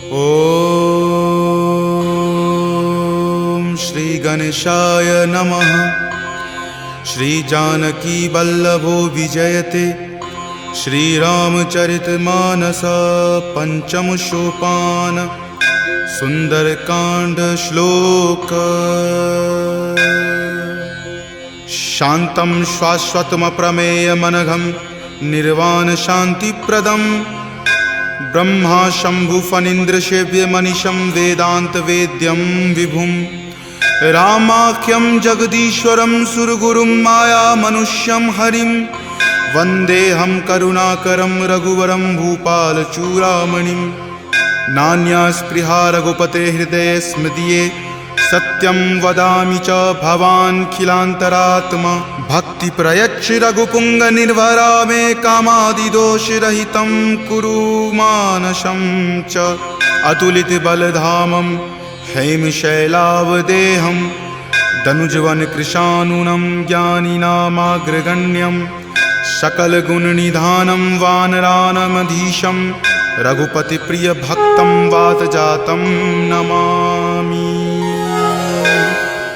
ओम श्री गणेशाय नमः। श्री जानकी वल्लभो विजयते। श्री रामचरितमानस पंचम सोपान सुंदरकांड श्लोक। शांतं शाश्वतम प्रमेयमनघं निर्वाण शांतिप्रदं ब्रह्मा शंभु फणीन्द्र सेव्य मनीषं वेदांत वेद्यं विभुं रामाख्यं जगदीश्वरं सुरगुरुं माया मनुष्यं हरिं वन्देऽहं करुणाकरं रघुवरं भूपालचूडामणिं। नान्या स्पृहा रघुपते हृदये स्मदीये सत्यं वदामि च भवान् खिलान्तरात्मा। भक्ति प्रयच्छ रघुपुंग निर्भरा मे कामादिदोषरहितं कुरु मानसं च। अतुलित बलधामं हेमशैलावदेहं दनुजवन कृशानुनं ज्ञानिनामाग्रगण्यं सकलगुणनिधानं वानरानमधीशं रघुपतिप्रियभक्तं वातजातं नमामि।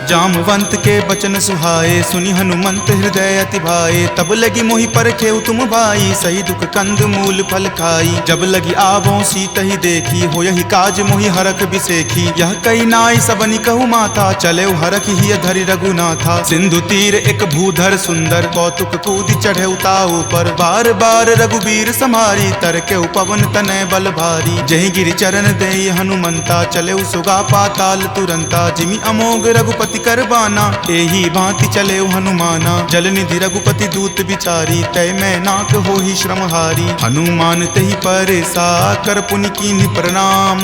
जामवंत के बचन सुहाए सुनि हनुमंत हृदय अति भाए। तब लगी मोहि परखेउ तुम भाई सही दुख कंद मूल फल खाई। जब लगी आवों सीत ही देखी हो यही काज मोहि हरख बिसेखी। यह कई नाई सबनि कहु माथा चले हरख ही धरि रघुनाथा। सिंधु तीर एक भूधर सुंदर कौतुक कूदि चढ़े ताऊ पर। बार बार रघुबीर समारी तर के पवन तनय बल भारी। जहि गिरि चरण देई हनुमंता चले सुगा पाताल तुरंता। जिमि अमोघ रघुपति करबाना एही भांति चले हनुमाना। जलनिधि रघुपति दूत बिचारी तय मैं नाक हो ही श्रमहारी। हनुमान तहि परेसा कर पुनि कीन्ह प्रणाम।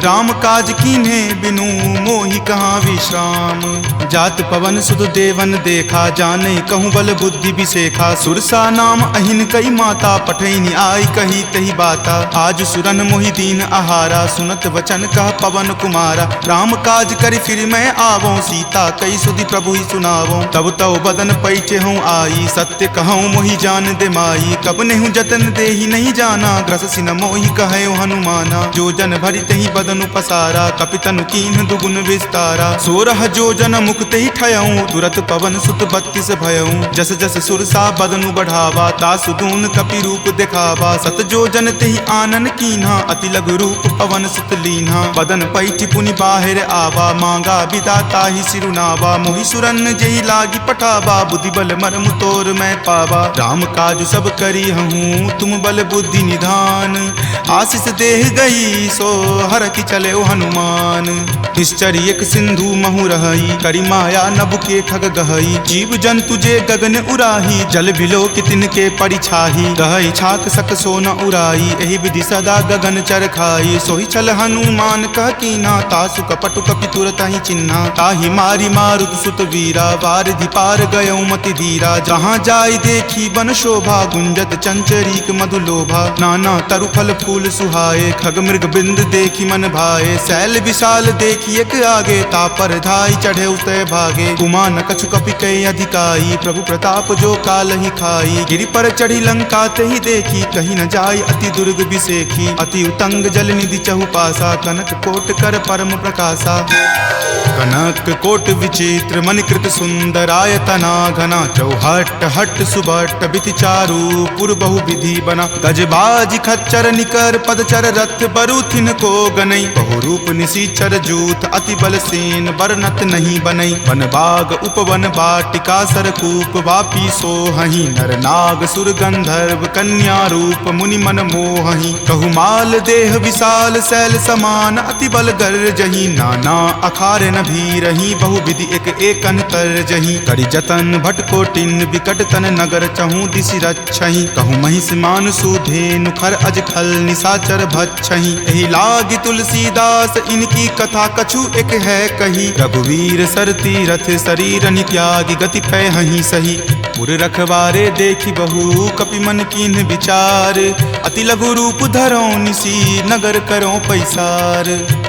राम काज कीन्हे बिनु मोहि कहाँ विश्राम। जात पवन सुत देवन देखा जाने कहूँ बल बुद्धि बिसेखा। सुरसा नाम अहिन कई माता पठैनी आई कही तही बाता। आज सुरन मोहि दीन आहारा सुनत वचन कह पवन कुमारा। राम काज करि फिर मैं आवों सीता कई सुधि प्रभु ही सुनावो। तब तव बदन पैठे हूँ आई सत्य कहूँ मोहि जान दे माई। कब नेहु जतन दे ही नहीं जाना ग्रस सिन मोहि कहे हनुमाना। जो जन भरि तहि बदन पसारा कपितनु कीन्ह दुगुन विस्तारा। 16 जो जन मुक्त ही ठयऊँ तुरत पवन सुत 32 भयऊँ। जस जस सुरसा बदनु बढ़ावा तासु दून कपि रूप दिखावा। सत जो जन तेहि आनन कीन्हा अति लघु रूप पवन सुत लीन्हा। बदन पैठि पुनि बाहिर आवा मांगा विदाता ही सिरुनावा। मोहि सुरन जेहि लागी पठावा बुद्धि बल मर्म तोर मैं पावा। राम काज सब करी हूँ तुम बल बुद्धि निधान। आशीष देह गई सो हर की चले हनुमान। निश्चर एक सिंधु महु रही करी माया नभ के खग गहई। जीव जंतु जे गगन उराही जल बिलो कि तिनके परिछाही। गहई छाक सक सो न उराई एहि विधि सदा गगन चर खाई। सोहि छल हनुमान कह कीन्हा तासु कपटु कपि तुरत ही चिन्हा। ताहि मारी मारुत सुत वीरा वारिधि पार गयौ मति धीरा। जहाँ जाय देखी बन शोभा गुंजत चंचरीक मधु लोभा। नाना तरु फल फूल सुहाए खग मृग बिंद देखी मन भाए। शैल विशाल देखी एक आगे तापर धाई चढ़े उतय भागे। कुमान कछु कपि कई अधिकाई प्रभु प्रताप जो काल ही खाई। गिरि पर चढ़ी लंका तेहि देखी कहीं न जाय अति दुर्ग बिसेखी। अति उतंग जल निधि चहुपासा कनक कोट कर परम प्रकाशा। कनक कोट विचित्र मणिकृत सुंदरायतना घना। चौहट हट सुबट बिति चारु पुर बहु विधि बना। गजबाज खच्चर निकर पदचर रथ बरुथिन को गनई। बहुरूप निशिचर जूथ अति बल सेन बरनत नहीं बनई। वन बाग उपवन बाटिका सरकूप वापी सोहहि। नर नाग सुर गंधर्व कन्या रूप मुनि मन मोहहि। कहु माल देह विशाल शैल समान अति बल गर्जहि। नाना अखारे न भीरहि बहु विधि एक एकन तरजहि। करि जतन भट कोटिन विकट तन नगर चहु दिशि रक्षहि। कहु महिष मान सुधेनु खर अज खल निशाचर भक्षहि। एहि लागी तुलसीदास इनकी कथा कछु एक है कही। रघुवीर सर तीरथ शरीर नित्यागी गति पै हहि सही। पुर रखवारे देखी बहु कपि मन कीन्ह विचार, अति लघु रूप धरो निसी नगर करो पैसार।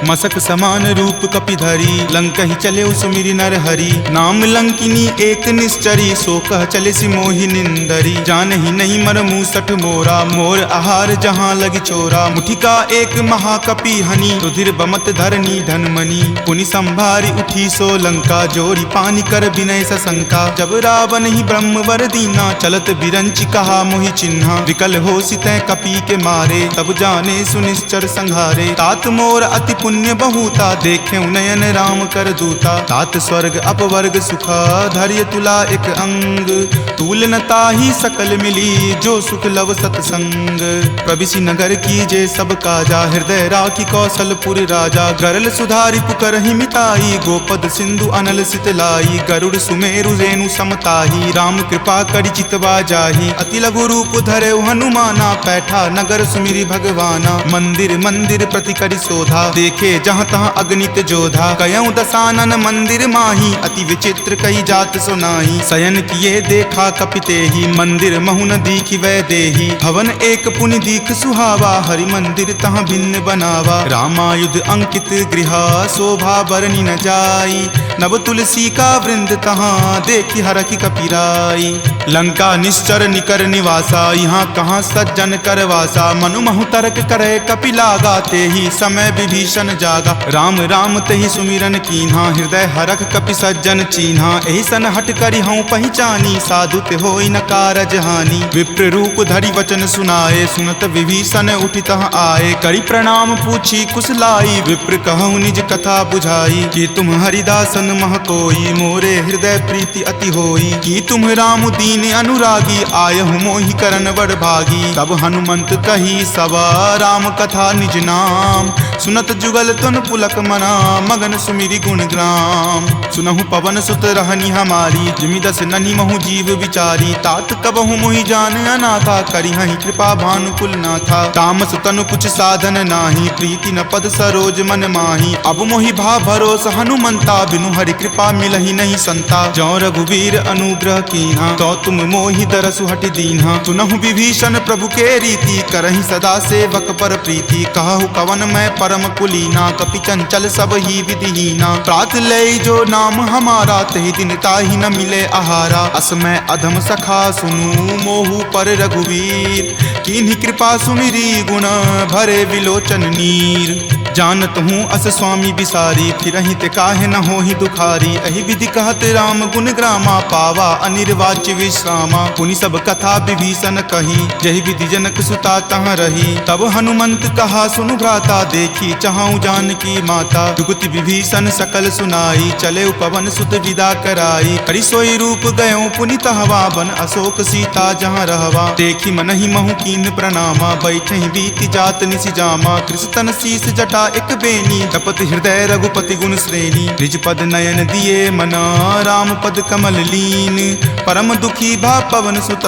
मसक समान रूप कपि धरी लंकहि चले सुमिरि नर हरि, नाम लंकिनी एक निश्चरी सो कह चले सि मोहि निंदरी। जानहि नहीं मर मूसठ मोरा मोर आहार जहाँ लगी चोरा, मुठिका एक महाकपि हनि रुधिर बमत धरनी धनमणि। पुनि संभारी उठी सो लंका जोरी पानी कर विनय सशंका, जब रावण ही ब्रह्मवर दीना चलत बिरंचि कहा मोहि चिन्हा। विकल हो सितै कपि के मारे तब जाने सुनिश्चर संहारे, तात मोर अति पुण्य बहुता देखे नयन राम कर दूता। तात स्वर्ग अपवर्ग सुखा धैर्य तुला एक अंग, तूल न ताहि सकल मिली जो सुख लव सतसंग। प्रविशि नगर की जे सब काजा हृदय राखी कौशलपुर राजा, गरल सुधारि पुकरहि मिताई गोपद सिंधु अनल सितलाई। गरुड़ सुमेरु रेणु समताही राम कृपा करि चितवा जाही, अति लघु रूप धरे हनुमाना पैठा नगर सुमिरि भगवाना। मंदिर मंदिर प्रति करि शोधा देखे जहाँ तहाँ अगणित जोधा, कयऊँ दसानन मंदिर माही अति विचित्र कई जात सुनाई। शयन किए देखा कपितेहि मंदिर महुन दीखि वै देही, भवन एक पुनि दीख सुहावा हरि मंदिर तहाँ भिन्न बनावा। रामायुध अंकित गृहा शोभा बरनी न जाई, नव तुलसी का वृंद तहाँ देखी हरखि कपिराई। लंका निश्चर निकर निवासा यहाँ कहाँ सज्जन करवासा, मनु महु तर्क करे कपि लागा तेहि समय विभीषण जागा। राम राम तेहि सुमिरन कीन्हा हृदय हरख कपि सज्जन चीन्हा, एहि सन हट करि हऊँ पहचानी साधु ते होई न कारज हानि। विप्र रूप धरि वचन सुनाए सुनत विभीषण उठि तहाँ आए, करि प्रणाम पूछी कुशलाई विप्र कहूँ निज कथा बुझाई। कि तुम हरिदासन मह कोई मोरे हृदय प्रीति अति होई, कि तुम राम दीन अनुरागी आयहु मोहि करन बड़ भागी। तब हनुमंत कही सवा राम कथा निज नाम, सुनत जुगल तुन पुलक मना मगन सुमिरि गुण ग्राम। सुनहु पवन सुत रहनी हमारी जिमि दस ननि महु जीव विचारी, तात कबहु मोहि जान अनाथा करिहहि कृपा भानुकुल नाथा। तामस तनु कुछ साधन नाही प्रीति न पद सरोज मन माही, अब मोहि भा भरोस हनुमंता बिनु हरि कृपा मिलहि नहीं संता। जौ रघुवीर अनुग्रह कीन्हा तो तुम मोहि दरसु हटि दीन्हा, सुनहु विभीषण प्रभु के रीति करहि सदा सेवक पर प्रीति। कहु कवन मैं परम कुलीना कपि चंचल सब ही विधिहीना, प्रात लय जो नाम हमारा तहि दिन ताहि न मिले आहारा। अस मैं अधम सखा सुनु मोहु पर रघुवीर, कीन्ही कृपा सुमिरी गुण भरे विलोचन नीर। जानत हूँ अस स्वामी बिसारी फिरहि ते काहे न होहि दुखारी, एहि विधि कहत राम गुण ग्रामा पावा अनिर्वाच्य विश्रामा। पुनि सब कथा विभीषण कही जहि विधि जनक सुता तहाँ रही, तब हनुमंत कहा सुनु भ्राता देखी चाहूँ जानकी माता। जुगति विभीषण सकल सुनाई चले पवन सुत विदा कराई, हरि सोई रूप गयो पुनि तहवा बन अशोक सीता जहाँ रहवा। देखी मनहि महु कीन प्रणामा बैठे बीति जात निसि जामा, कृष्ण शीस जटा एक बेनी तपत हृदय रघुपति गुण श्रेणी। निज पद नयन दिए मना राम पद कमल लीन, परम दुखी भा पवन सुत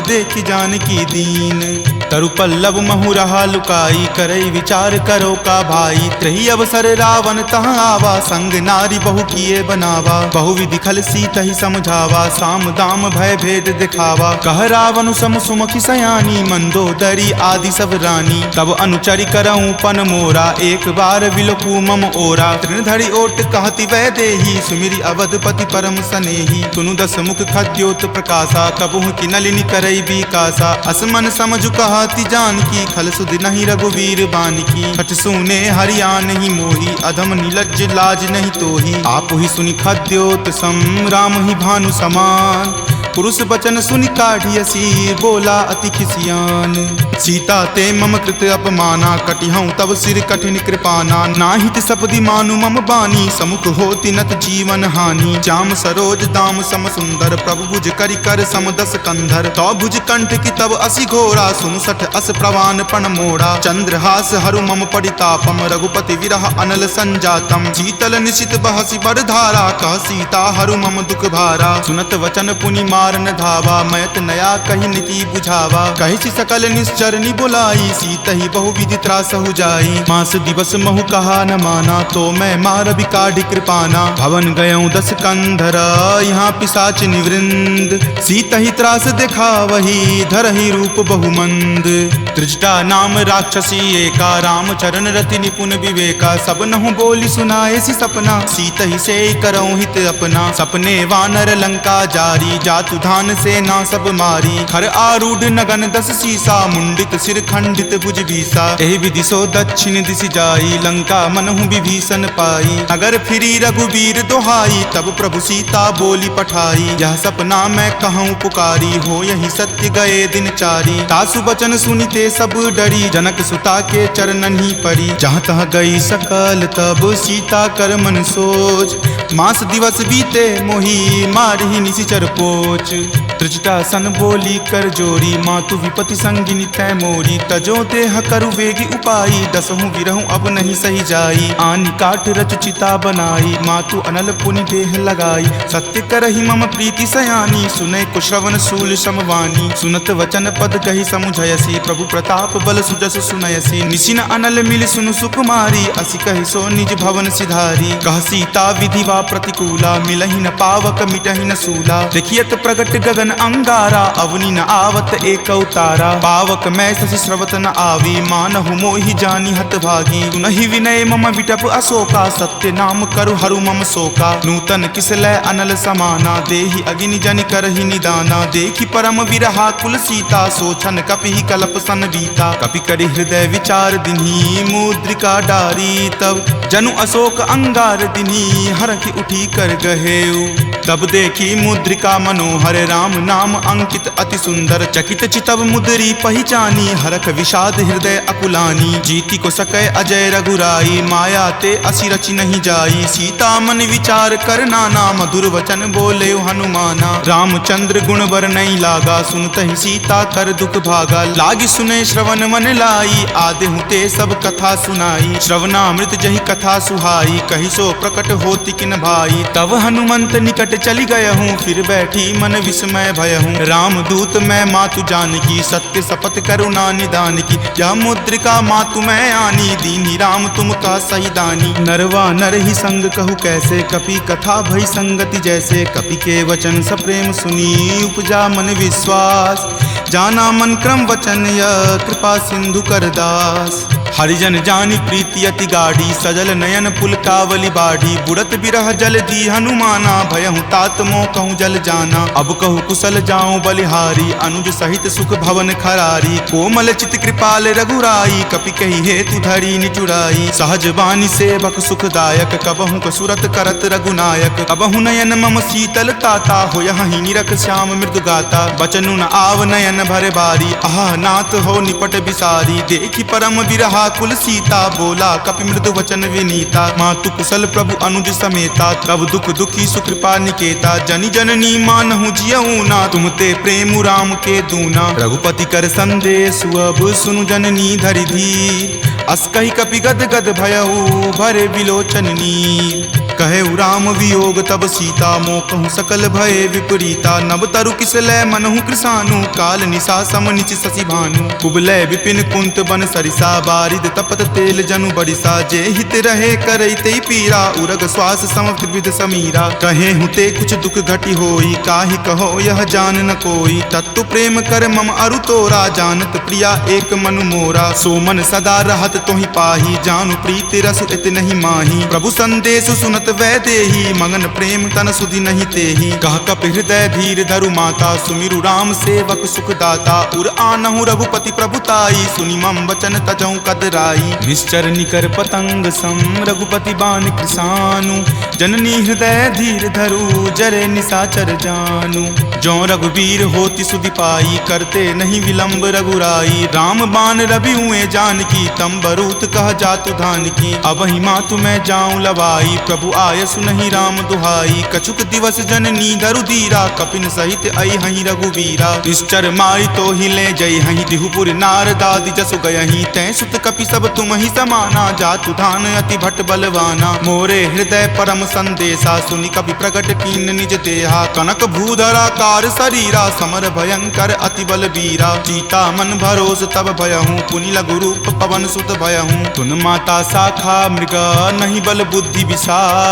देखी जानकी दीन। तरु पल्लव महु रहा लुकाई करई विचार करो का भाई, त्रही अवसर रावण तहाँ आवा संग नारी बहु किए बनावा। बहु विधि खल सीत ही समझावा साम दाम भय भेद दिखावा। कह रावण सम सुमुखी सयानी मंदोदरी आदि सब रानी, तब अनुचरि करऊं पन मोरा एक बार विलोकू मम ओरा। तृण धरि ओट कहति वै देही सुमिरि अवधपति परम सनेही, सुनु दस मुख खद्योत प्रकाशा कबहुँ की नलिनी करई बीकासा। असमन समझु कहति जानकी खल सुध नहीं रघुवीर बानकी, छठ सुने हरियान ही मोही अधम नीलज्ज लाज नहीं तोही। आप ही सुनि खद्योत सम राम ही भानु समान, पुरुष बचन सुनि काढ़ियसी बोला अति खिसियान। सीता ते मम कृत अपमाना कटिहऊँ तब सिर कठिन कृपाना। नाहित सपदि मानु मम बानी समुख होति नत जीवन हानि। श्याम सरोज दाम सम सुंदर प्रभु भुज करि कर सम दस कंधर। तो भुज कंठ की तब असि घोरा सुनु सठ अस प्रवान पण मोड़ा। चंद्रहास हरु मम परितापम रघुपति विरह अनल संजातम। शीतल निशित बहसि बड़ धारा कह सीता हरु मम दुख भारा। सुनत वचन पुनि मार मारन धावा, मैत नया कही नीति बुझावा। कही सकल निश्चरनी बुलाई, सीतहि बहुविधि त्रास हो जाई। मास दिवस महु कहा न माना, तो मैं मार बिकाढ़ कृपाना। भवन गयऊँ 10 कंधरा, यहाँ पिशाच निवृंद। सीतहि त्रास देखा वही, धरहि रूप बहुमंद। त्रिजटा नाम राक्षसी एका, राम चरण रति निपुण विवेका। सब नहु बोली सुनाए सी सपना, सीतहि से करऊँ हित अपना। सपने वानर लंका जारी, जातु धान से ना सब मारी। खर आरूढ़ नगन 10 सीसा, मुंडित सिर खंडित भुज बीसा। एहि विधि सो दक्षिण दिश जाई, लंका मनहु विभीषण पाई। नगर फिरी रघुबीर दोहाई, तब प्रभु सीता बोली पठाई। यह सपना मैं कहूँ पुकारी, हो यही सत्य गए दिन चारी। तासु बचन सुनिते सब डरी, जनक सुता के चरणन ही परी। जहाँ तहाँ गई सकल तब सीता कर मन सोच। मास दिवस बीते मोही, मारही निशिचर पोच। त्रिजटा सन बोली कर जोरी, मातु विपति संगिनी तै मोरी। तजो देह करु वेगी उपाई, दसहु विरहु अब नहीं सही जाई। आनि काठ रच चिता बनाई, मातु अनल पुनि देह लगाई। सत्य करहि मम प्रीति सयानी, सुनै कुश्रवण शूल समवानी। सुनत वचन पद कहि समुझयसी, प्रभु प्रताप बल सुजस सुनयसी। निशिन अनल मिल सुनु सुकुमारी, असि कहि सो निज भवन सिधारी। कह सीता विधिवा प्रतिकूला, मिलहि न पावक मिटहि न सूला। देखियत प्रगट गगन अंगारा, अवनि न आवत एक तारा। पावक मैं शशि स्रवत न आवी, मानहु मोहि जानी हत भागी। सुनहि विनय मम विटप अशोका, सत्य नाम करु हरु मम शोका। नूतन किसलै अनल समाना, देहि अगिनि जनि करहि निदाना। देखि परम विरहा कुल सीता, सोचन कपि कलप सन बीता। कपि करि हृदय विचार दिन्ही, मुद्रिका डारी। तब जनु अशोक अंगार दिन्ही, हरखि उठी कर गहेऊ। तब देखी मुद्रिका मनोहर, राम नाम अंकित अति सुंदर। चकित चितव मुद्री पहचानी, हरख विषाद हृदय अकुलानी। जीति को सकै अजय रघुराई, माया ते असि रचि नहीं जाई। सीता मन विचार कर नाना, मधुर वचन बोले हनुमाना। रामचंद्र गुण बर नहीं लागा, सुनतहि सीता कर दुख भागा। लागी सुने श्रवण मन लाई, आदेहु ते सब कथा सुनाई। श्रवणामृत जहि कथा सुहाई, कहि सो प्रकट होति किन भाई। तब हनुमंत निकट चली गयहूँ, फिर बैठी मन विस्मय भयहूँ। राम दूत मैं मातु जानकी, सत्य शपथ करुणा निदान की। यह मुद्रिका मातु मैं आनी, दीनी राम तुम का सही दानी। नरवा नर ही संग कहु कैसे, कपि कथा भई संगति जैसे। कपि के वचन सप्रेम सुनी, उपजा मन विश्वास। जाना मन क्रम वचन यह, कृपा सिंधु कर दास। हरिजन जानी प्रीति अति गाढ़ी, सजल नयन पुलकावली बाढ़ी। बुड़त बिरह जल दी हनुमाना, भयहु तात मोह कहूँ जल जाना। अब कहु कुशल जाऊँ बलिहारी, अनुज सहित सुख भवन खरारी। कोमल चित कृपाल रघुराई, कपि कही हेतु धरी निचुराई। सहज बानी सेवक सुखदायक, कबहु कसुरत करत रघुनायक। कबहु नयन मम शीतल ताता, हो यहीं निरख श्याम मृदु गाता। बचनु न आव नयन भर बारी, आह नाथ हो निपट बिसारी। देखी परम विरहा कुल सीता, बोला कपि मृदु वचन विनीता। मातु कुशल प्रभु अनुज समेता, तब दुख दुखी सुकृपा निकेता। जनि जननी मानहु जियऊ ना, तुम ते प्रेम राम के दूना। रघुपति कर संदेश अब सुनु जननी धरि धीर। अस कहि कपि गद गद भयऊ, भरे विलोचन नीर। कहे राम वियोग तब सीता, मोह कहूँ सकल भय विपरीता। नव तरु किसलै मनहु कृसानु, काल निशा सम निच शशि भानु। कुबलै विपिन कुंत बन सरिसा, बारिद तपत तेल जनु बरिसा। जे हित रहे करैते पीरा, उरग श्वास सम त्रिविध समीरा। कहे हुते कुछ दुख घटी होई, काहि कहो यह जान न कोई। तत्तु प्रेम कर मम अरु तोरा, जानत प्रिया एक मनु मोरा। सो मन सदा रहत तोहि पाही, जानु प्रीति रसु इत नहीं माही। प्रभु संदेश सुनत वै देही, मगन प्रेम तन सुधि नहीं तेही। कह कप हृदय धीर धरु माता, सुमिरु राम सेवक सुख दाता। उर आनहु रघुपति प्रभुताई, सुनि मम वचन तजहु कदराई। निश्चर निकर पतंग सम, रघुपति बाण कृसानु। जननी हृदय धीर धरु, जरे निशाचर जानु। जो रघुवीर होति सुधि पाई, करते नहीं विलंब रघुराई। राम बाण रवि हुए जानकी, तम बरूत कह जातु धान की। अब ही मातु मैं जाऊं लवाई, प्रभु आय सुनहि राम दुहाई। कछुक दिवस जननी धरु धीरा, कपिन सहित आई हहीं रघुवीरा। निश्चर मारी तो ही ले जई हहीं, दिहुपुर नारदादि जसु गयहीं। तै सुत कपि सब तुम ही समाना, जातु धान अति भट बलवाना। मोरे हृदय परम संदेशा, सुनि कपि प्रकट कीन निज देहा। कनक भूधराकार शरीरा, समर भयंकर अति बलबीरा। सीता मन भरोस तब भयहूँ, पुनि लघु रूप पवन सुत भयहूँ। तुन माता शाखा मृग, नहीं बल बुद्धि विशाल।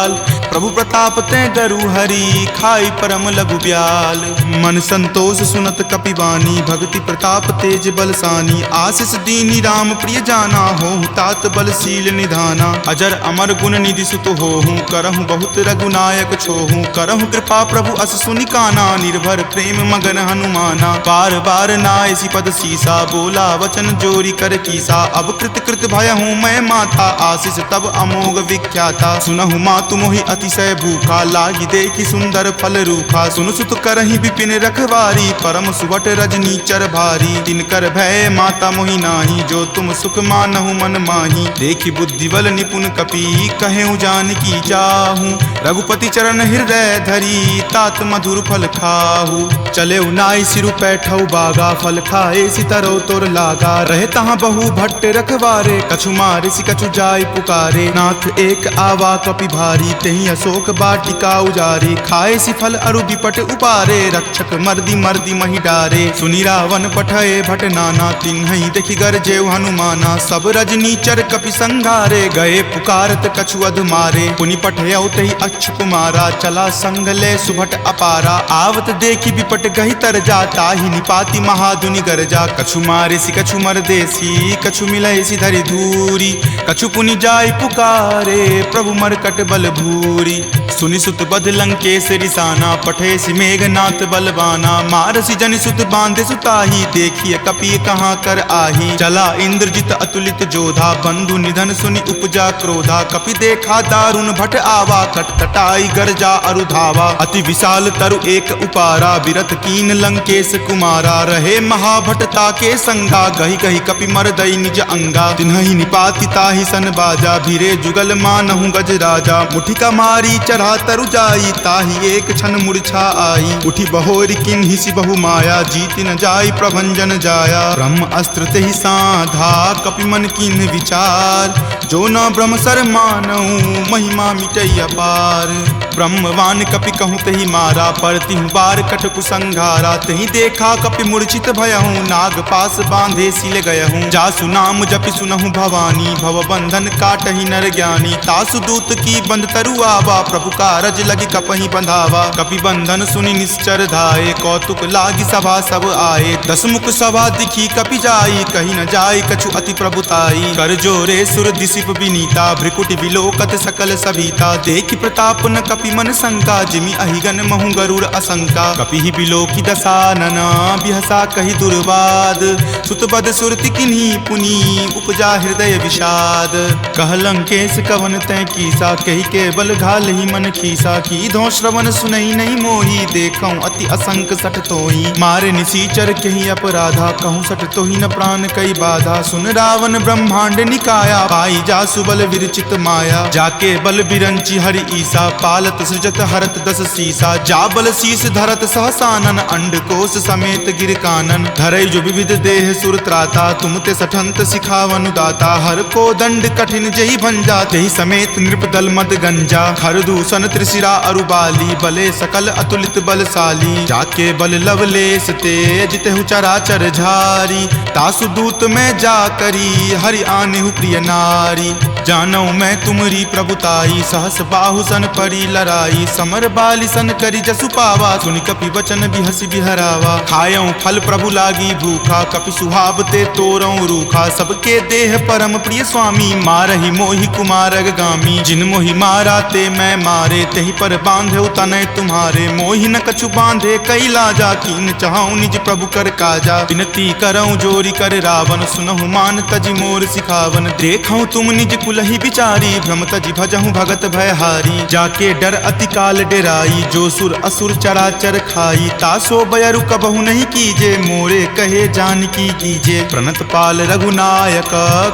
प्रभु प्रताप ते डरु हरि, खाई परम लघु ब्याल। मन संतोष सुनत कपिवानी, भक्ति प्रताप तेज बलसानी। आशीष दीनी राम प्रिय जाना, होहु तात बलशील निधाना। अजर अमर गुण निधि सुत होहूँ, करहु बहुत रघुनायक छोहूँ। करहु कृपा प्रभु अस सुनि काना, निर्भर प्रेम मगन हनुमाना। बार बार नायसी पद सीसा, बोला वचन जोरी कर कीसा। अब कृत कृत भयहूँ मैं माता, आशीष तब अमोघ विख्याता। सुनहु मातु मोहि अतिशय भूखा, लागी देखी सुंदर फल रूखा। सुन सुत करहि विपिन रखवारी, परम सुवट रजनी चर भारी। तिनकर भय माता मोहि नाही, जो तुम सुख मानहु मन माही। देखी बुद्धि बल निपुण कपि, कहेउ जानकी चाहूँ। रघुपति चरण हृदय धरी, तात मधुर फल खाहू। चले नाई सिरु पैठौ बागा, फल खाए सितरो तोर लागा। रहे तहाँ बहु भट्ट रखवारे, कछु मारे सि कछु जाय पुकारे। नाथ एक आवा कपि भारी, तेहि अशोक वाटिका उजारे। खाए सि फल अरु विपट उपारे, रक्षक मर्दी मर्दी महि डारे। सुनि रावण पठय भट नाना, तिन्हि देखि गरजेउ हनुमाना। सब रजनी चर कपि संघारे, गए पुकारत कछु अधु मारे। पुनि पठयउ तेहि अच्युत कुमारा, चला संग ले सुभट अपारा। आवत देखि विपट गहि तर जा, ताहि निपाति महाधुनि गरजा। कछु मारे सि कछु मरदेसी, कछु मिलय सि धरि धूरी। कछु पुनि जाय पुकारे, प्रभु मरकट बल भूरी। सुनि सुत बध लंकेश रिसाना, पठे सि मेघनाथ बलवाना। मारसि जनि सुत बांधे सुताही, देखिए कपि कहाँ कर आही। चला इंद्रजित अतुलित जोधा, बंधु निधन सुनि उपजा क्रोधा। कपि देखा दारुण भट आवा, कटकटाई गरजा अरु धावा। अति विशाल तरु एक उपारा, विरत कीन लंकेश कुमारा। रहे महाभटता के संगा, गहि गहि कपि मरदई निज अंगा। तिन्हि निपाति ताहि सन बाजा, भीरे जुगल मानहु गज राजा। मुठिका मारी चढ़ा तरु जाई, ताहि एक क्षण मूर्छा आई। उठी बहोरी किन्हि सि बहु माया, जीति न जाई प्रभंजन जाया। ब्रह्म अस्त्र तेहि साधा, कपि मन कीन्ह विचार। जो न ब्रह्म सर मानहु, महिमा मिटई अपार। ब्रह्मवान कपि कहूँ तेहि मारा, परतिहु बार कटकु संघारा। तेहि देखा कपि मूर्छित भयहूँ, नाग पास बांधे सिल गयहूँ। जासु नाम जपि सुनहु भवानी, भव बंधन काटहि नर ज्ञानी। तासु दूत की बंध तरु आवा, प्रभु कारज लगी कपहि बंधावा। कपि बंधन सुनि निश्चर धाये, कौतुक लागी सभा सब आए। दस मुख सभा दिखी कपि जाई, कही न जाय कछु अति प्रभुताई। कर जोरे सुर दिसिप विनीता, भ्रिकुटि विलोकत सकल सभीता। देखि प्रताप न कपि मन शंका, जिमि अहिगन महु गरुड़ असंका। कपि ही बिलोकी दसानन, बिहसा कहि दुर्वाद। सुतबद सुरति किन्ही पुनि, उपजा हृदय विषाद। कह लंकेश कवन तै कीसा, कहि के बल घाल ही मन खीसा। की धो श्रवण सुनई नहीं मोही, देखऊं अति असंक सठ तोही। मारे निसीचर कहि अपराधा, कहूँ सठ तोही न प्राण कई बाधा। सुन रावण ब्रह्मांड निकाया, पाई जासु बल विरचित माया। जाके बल बिरंची हरि ईसा, पालत सृजत हरत दस सीसा। जा बल शीस धरत सहसानन, अंडकोश समेत गिर कानन। धरई जो विविध देह सुर त्राता, तुम ते सठंत सिखावनु दाता। हर को दंड कठिन जही भंजा, तेहि समेत नृपदल मद गंजा। खर दूषण त्रिशिरा अरुबाली, बले सकल अतुलित बलशाली। जाके बल लवलेश तेज, तेहु चराचर झारी। तासु दूत में जा करी, हरि आनेहु प्रिय नारी। जानौ मैं तुमरी प्रभुताई, सहस बाहु सन परी लराई। समर बाली सन करी जसु पावा, सुनि कपि वचन बिहसि बिहरावा। खायऊं फल प्रभु लागी भूखा, कपि सुहावते तोरऊं रूखा। सबके देह परम प्रिय स्वामी, मारहि मोहि कुमारग गामी। जिन मोहि मारा ते मैं मारे, तेहि पर बांधे तनय तुम्हारे। मोहि न कछु बांधे कई लाजा, कीन चाहूं निज प्रभु कर काजा। विनती करऊं जोरी कर रावण, सुनहु मान तजि मोर सिखावन। देखऊं तुम निज कुलहि बिचारी, भ्रम तजि भजहूं भगत भयहारी। जाके डर अति काल डेराई, जो सुर असुर चराचर खाई। तासो बयरु कबहु नहीं कीजे, मोरे कहे जानकी कीजे। प्रणत पाल रघुनायक,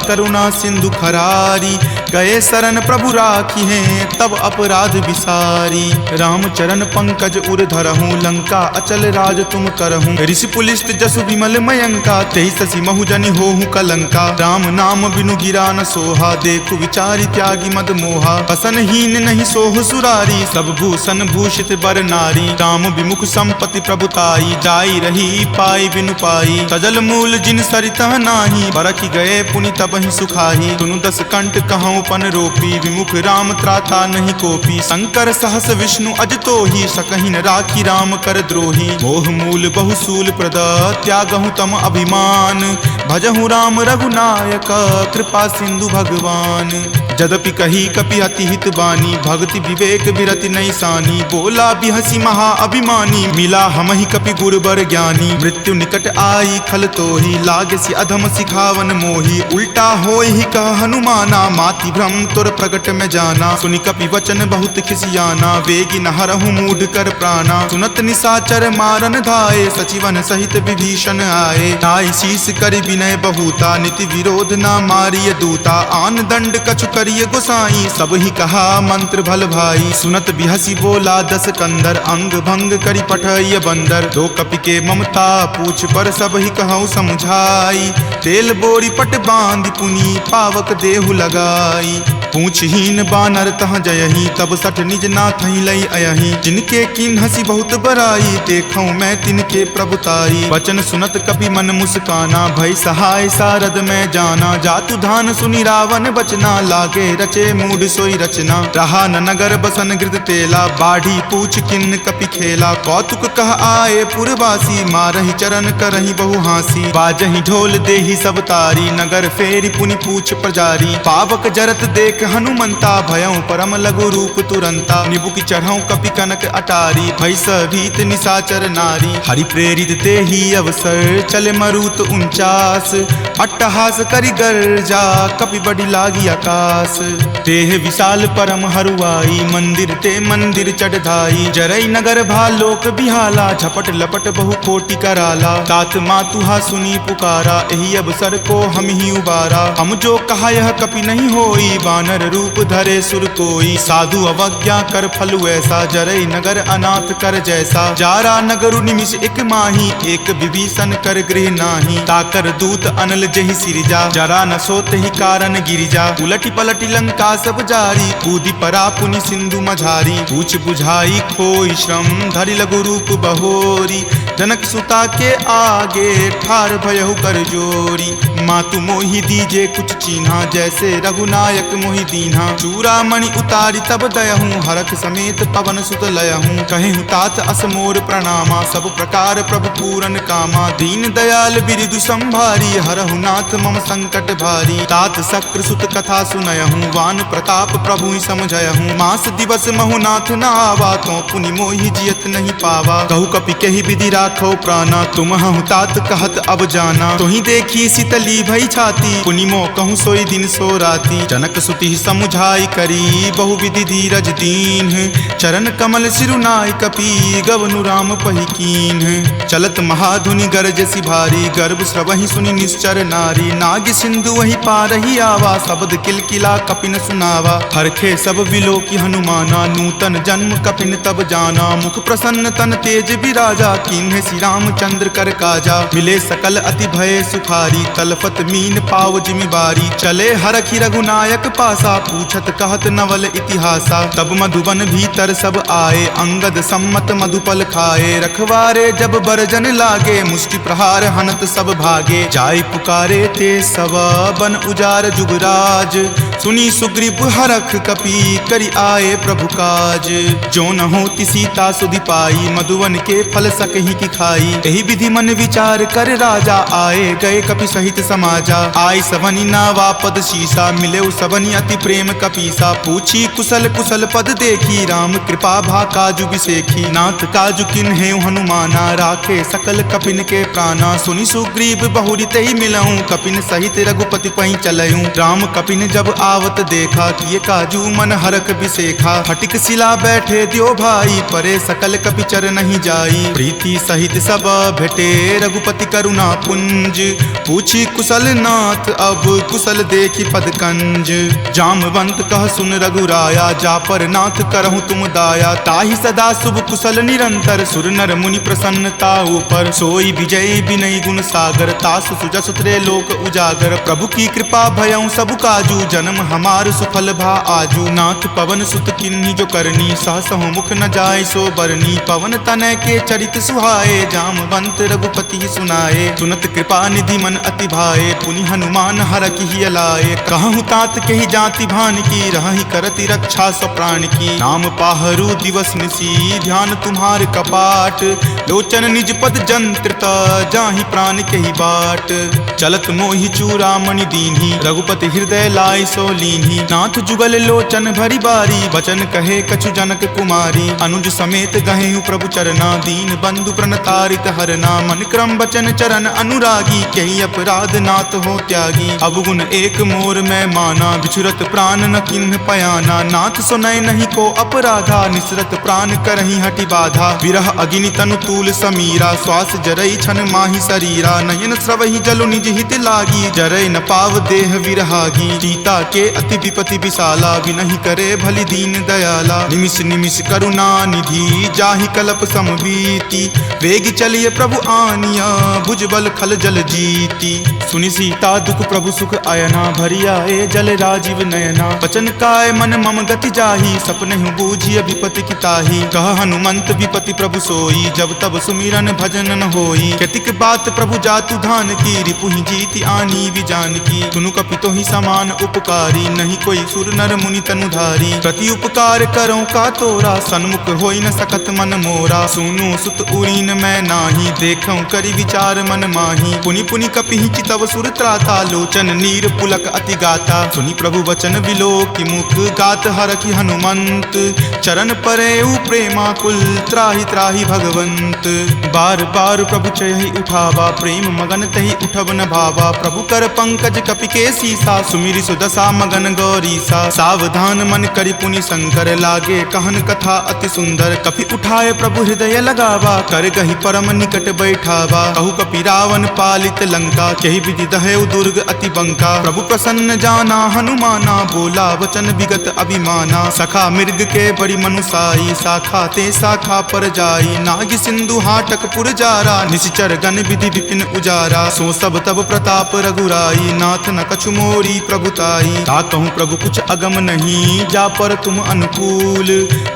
करुणा सिंधु खरारी। गए शरण प्रभु राखी हैं तब अपराध विसारी। राम चरण पंकज उर धरहूँ लंका अचल राज तुम करहूँ। ऋषि पुलिस्त जसु विमल मयंका तेहि शशि महुजनि होहु कलंका। राम नाम बिनु गिरा न सोहा देखु विचारी त्यागी मद मोहा। बसनहीन नहीं सोह सुरारी सब भूषण भूषित बर नारी। राम विमुख संपत्ति प्रभुताई जाई रही पाई बिनु पाई। सजल मूल जिन सरितह नाही बरखि गए पुनि तबहि सुखाही। सुनु दस कंठ कहूँ पन रोपी विमुख राम त्राता नहीं कोपी। शंकर सहस विष्णु अज तोहि सकहि न राखी राम कर द्रोही। मोह मूल बहुसूल प्रद त्यागहु तम अभिमान। भजहु राम रघुनायक कृपा सिंधु भगवान। जदपि कही कपि अति हित बानी भक्ति विवेक विरति नहीं सानी। बोला बिहसी महा अभिमानी मिला हमहि कपि गुरबर ज्ञानी। मृत्यु निकट आई खल तोहि लागसी अधम सिखावन मोही। उल्टा होय ही कह हनुमाना माति भ्रम तुर प्रगट में जाना। सुनि कपि वचन बहुत खिसियाना वेगी न हरहु मूढ़ कर प्राणा। सुनत निशाचर मारन धाये सचिवन सहित विभीषण आए। नाई शीस कर विनय बहुता नीति विरोध न मारिय दूता। आन दंड कछु करिय गोसाई सब ही कहा मंत्र भल भाई। सुनत बिहसी बोला दस कंदर अंग भंग करि पठय बंदर। दो कपि के ममता पूछ पर सब ही कहूँ समझाई। तेल बोरी पट बांध पुनी पावक देहु लगाई। पूछहीन बानर तह जयही तब सठ निज नाथ लई अयही। जिनके किन हसी बहुत बराई देखूं मैं तिनके प्रभुताई। वचन सुनत कपि मन मुस्काना भय सहाय सारद में जाना। जातु धान सुनि रावण बचना लागे रचे मूढ़ सोई रचना। रहा न नगर बसन गृद तेला बाढ़ी पूछ किन कपि खेला। कौतुक कह आए पुरवासी मारहि चरण करहि बहु हासी। बाजहि ढोल देहि सब तारी नगर फेरी पुनि पूछ प्रजारी। पावक जरत देख हनुमंता भयं परम लघु रूप तुरंता। निबुक चढ़ऊ कपि कनक अटारी भय भीत निशाचर नारी। हरि प्रेरित तेहि अवसर चले मरुत 49। अट्टहास करि गर्जा कपि बड़ी लागी आकाश। देह विशाल परम हरुआई मंदिर ते मंदिर चढ़ाई। जरई नगर भालोक बिहाला झपट लपट बहु कोटि कराला। तात मातुहा सुनी पुकारा एहि अवसर को हम ही उबारा। हम जो कहा यह कपि नहीं होई वानर रूप धरे सुर कोई। साधु अवज्ञा कर फलु ऐसा जरई नगर अनाथ कर जैसा। जारा नगरु निमिष एक माही एक विभीषण कर गृह नाही। ताकर दूत अनल जहि सिरिजा जरा न सोत ही कारण गिरिजा। उलटी पलटी लंका सब जारी कूदी परा पुनि सिंधु मझारी। पूछ बुझाई खोई श्रम धरि लघु रूप बहोरी। जनक सुता के आगे ठार भयहु कर जोरी। मातु मोहि दीजे कुछ चीन्हा जैसे रघुनायक मोहि दीन्हा। चूड़ामणि उतारी तब दयहूँ हरख समेत पवन सुत लयहूँ। कहेहु तात असमोर प्रणामा सब प्रकार प्रभु पूरन कामा। दीन दयाल बिरिदु संभारी हरहु नाथ मम संकट भारी। तात शक्र सुत कथा सुनयहूँ वान प्रताप प्रभु ही समझयहूँ। मास दिवस महु नाथ न आवा तो पुनि मोहि जियत नहीं पावा। कहु कपि कहि विधि राखो प्राणा तुम हूँ तात कहत अब जाना। तुहि देखी शीतली भई छाती पुनि मो कहूँ सोई दिन सो राती। जनक सुति समुझाई करी बहु विधि धीरज दीन। चरण कमल सिरुनाय कपि गवनु राम पहि कीन। चलत महाधुनि गरजसि भारी गर्भ स्रवहि सुनि निश्चर नारी। नाग सिंधु वही पारहि आवा शब्द किलकिला कपिन सुनावा। हरखे सब विलोकी हनुमाना नूतन जन्म कपिन तब जाना। मुख प्रसन्न तन तेज विराजा कीन्हे श्री रामचंद्र कर काजा। मिले सकल अति भय सुखारी तलफत मीन पाव जिमिबारी। चले हरखि रघुनायक पासा पूछत कहत नवल इतिहासा। तब मधुबन भीतर सब आए अंगद सम्मत मधुपल खाए। रखवारे जब बरजन लागे मुष्टि प्रहार हनत सब भागे। जाय पुकारे ते सब बन उजार जुगराज। सुनी सुग्रीव हरख कपि करि आए प्रभु काज। जो न होती सीता सुधि पाई मधुवन के फल सकहि की खाई। एहि विधि मन विचार कर राजा आए गए कपि सहित समाजा। आय सवनि नावा पद शीसा मिले सबनि अति प्रेम कपीसा। पूछी कुशल कुशल पद देखी राम कृपा भा काजु बिसेखी। नाथ काजु किन्हे हनुमाना राखे सकल कपिन के प्राणा। सुनि सुग्रीव बहुरी तेहि मिलऊं कपिन सहित रघुपति पहि चलऊं। राम कपिन जब आवत देखा किए काजू मन हरख बिसेखा। फटिक सिला बैठे दियो भाई परे सकल कपि चर नहीं जाई। प्रीति सहित सब भेटे रघुपति करुणा पुंज। पूछी कुशल नाथ अब कुशल देखी पद कंज। जामवंत कह सुन रघुराया जा पर नाथ करहु तुम दाया। ताहि सदा शुभ कुशल निरंतर सुर नर मुनि प्रसन्नता ऊपर। सोई विजय विनय गुण सागर तासु सुजस त्रैलोक उजागर। प्रभु की कृपा भयउ सब काजू जन्म हमार सुफल भा आजू। नाथ पवन सुत किन्ही जो करनी सहसहु मुख न जाय सो बरनी। पवन तनय के चरित सुहाए जामवंत रघुपति सुनाए। सुनत कृपा निधि मन अति भाए पुनि हनुमान हरखि हिय लाए। कहूँ तात के ही जाति भान की रहि करति रक्षा सो प्राण की। नाम पाहरू दिवस निसी ध्यान तुम्हार कपाट। लोचन निज पद जंत्रित जाहि प्राण के ही बाट। चलत मोहि चूड़ामणि दीन्ही रघुपति हृदय लाय सो लीन्ही। नाथ जुगल लोचन भरी बारी वचन कहे कछु जनक कुमारी। अनुज समेत गहेहु प्रभु चरना दीन बंधु प्रणतारित हरना। मन क्रम वचन चरण अनुरागी कही अपराध नाथ हो त्यागी। अवगुण एक मोर में माना बिछुरत प्राण न किन्ह पयाना। नाथ सुनय नहीं को अपराधा निसरत प्राण करही हटि बाधा। विरह अग्नि तनु तूल समीरा श्वास जरई छन माही शरीरा। नयन स्रवहि जलु निज हित लागी जरय न पाव देह विरहागी। सीता के अति विपति विशाला विनहि करे भली दीन दयाला। निमिष निमिष करुणा निधि जाहि कलप समबीति। वेग चलिए प्रभु आनिया भुजबल खल जल जीति। सुनि सीता दुख प्रभु सुख अयना भरी आए जल राजीव नयना। वचन काय मन मम गति जाहि सपनेहु बूझिय विपति की ताहि। कह हनुमंत विपति प्रभु सोई जब तब सुमिरन भजन न होई। केतिक बात प्रभु जातु धान की रिपुहि जीति आनी विजान की। सुनु कपितो ही समान उपकारी नहीं कोई सुर नर मुनि तनुधारी। प्रति उपकार करो का तोरा सन्मुख होई न सकत मन मोरा। सुनु सुत उरीन मैं नाही देखऊं करि विचार मन माही। पुनि पुनि कपिहि चितव सुर त्राता लोचन नीर पुलक अति गाता। सुनि प्रभु वचन विलोकि मुख गात हरखि हनुमंत। चरण परेउ प्रेमाकुल त्राहि त्राहि भगवंत। बार बार प्रभु चयहि उठावा प्रेम मगन तहि उठब न भावा। प्रभु कर पंकज कपि के सीसा सुमिरि सुदशा मगन गौरीसा। सावधान मन करि पुनि शंकर लागे कहन कथा अति सुंदर। कपि उठाए प्रभु हृदय लगावा कर गहि परम निकट बैठावा। कहु कपि रावण पालित लंका केहि विधि दहेउ दुर्ग अति बंका। प्रभु प्रसन्न जाना हनुमाना बोला वचन विगत अभिमाना। सखा मृग के बड़ी मनुसाई शाखा ते शाखा पर जाई। नाग सिंधु हाटक पुर जारा निशिचर गण विधि विपिन उजारा। सो सब तब प्रताप रघुराई नाथ न कछु मोरी प्रभुताई। ताकहु प्रभु कुछ अगम नहीं जा पर तुम अनुकूल।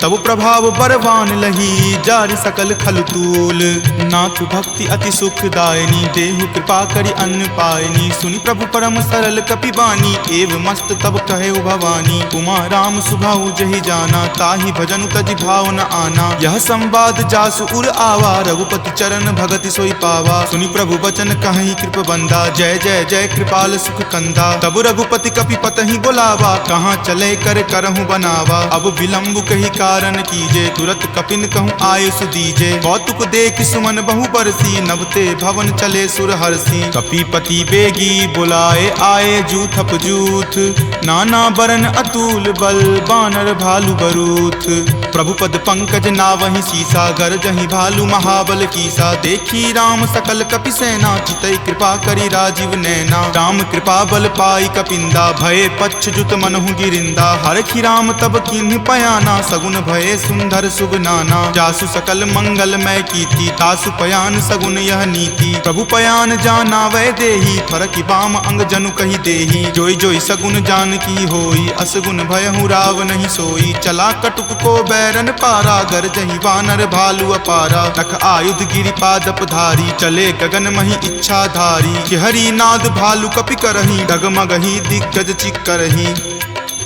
तब प्रभाव बरवान लही जारि सकल खल तूल। नाथ भक्ति अति सुखदायनी देहु कृपा करि अन्न पायनी। सुनि प्रभु परम सरल कपि बानी एव मस्त तब कहे भवानी। उमा राम सुभाऊ जहि जाना ताहि भजनु तजि भाव न आना। यह संवाद जासु उर आवा रघुपति चरण भगति सोई पावा। सुनि प्रभु वचन कहि कृप बंदा जय जय जय कृपाल सुख कंदा। तब रघुपति कपि पतहि बोलावा कहाँ चले कर करहु बनावा। अब विलंब कही कारण कीजे तुरत कपिन कहूँ आयुष दीजे। कौतुक देख सुमन बहु बरसी नभते भवन चले सुर हरसी। कपिपति बेगी बुलाए आए जूथप जूथ। नाना बरन अतुल बल बानर भालु बरूथ। प्रभु पद पंकज नावहि सीसा गरजहि भालु महाबल कीसा। देखी राम सकल कपि सेना चितई कृपा करि राजीव नैना। राम कृपा बल पाई कपिंदा भये पच्छ जुत मनहु गिरिंदा। हरखि राम तब किन्ह पयाना सगुन भये सुंदर सुगनाना। जासु सकल मंगलमय कीर्ति तासु पयान सगुन यह नीति। प्रभु पयान जाना वै देही फरकि बाम अंग जनु कहि देही। जोई जोई सगुन जान की होई असगुन भयहु राव नहीं सोई। चला कटुक को बैरन पारा गरजहि वानर भालु अपारा। रख आयुध गिरिपादप धारी चले गगन मही इच्छा धारी। हरि नाद भालु कपि करही डगमगहि दिग्गज चिक्करही।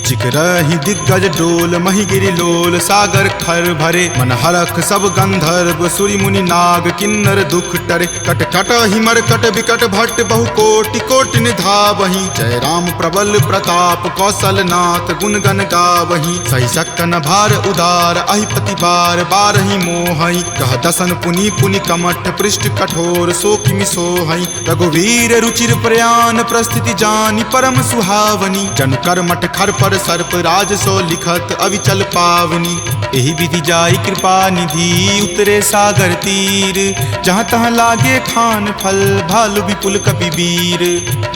चिकरहि दिग्गज डोल मही गिरि लोल सागर खर भरे। मन हरख सब गंधर्व सुरि मुनि नाग किन्नर दुख टरे। कट कट हिमर कट विकट भट्ट बहु कोटि कोटि निधावहि। जय राम प्रबल प्रताप कौशल नाथ गुण गण गावहि। सही सकन भार उदार अहिपति बार बारहि मोहहि। कह दसन पुनि पुनि कमठ पृष्ठ कठोर सो किमि सोहहि। रघुवीर रुचिर प्रयाण प्रस्थिति जानि परम सुहावनी। जन कर मठ खर पर सर्प राज सो लिखत अविचल पावनी। एही विधि जाई कृपा निधि उतरे सागर तीर, जहाँ तहाँ लागे खान फल भालु विपुल कपि वीर।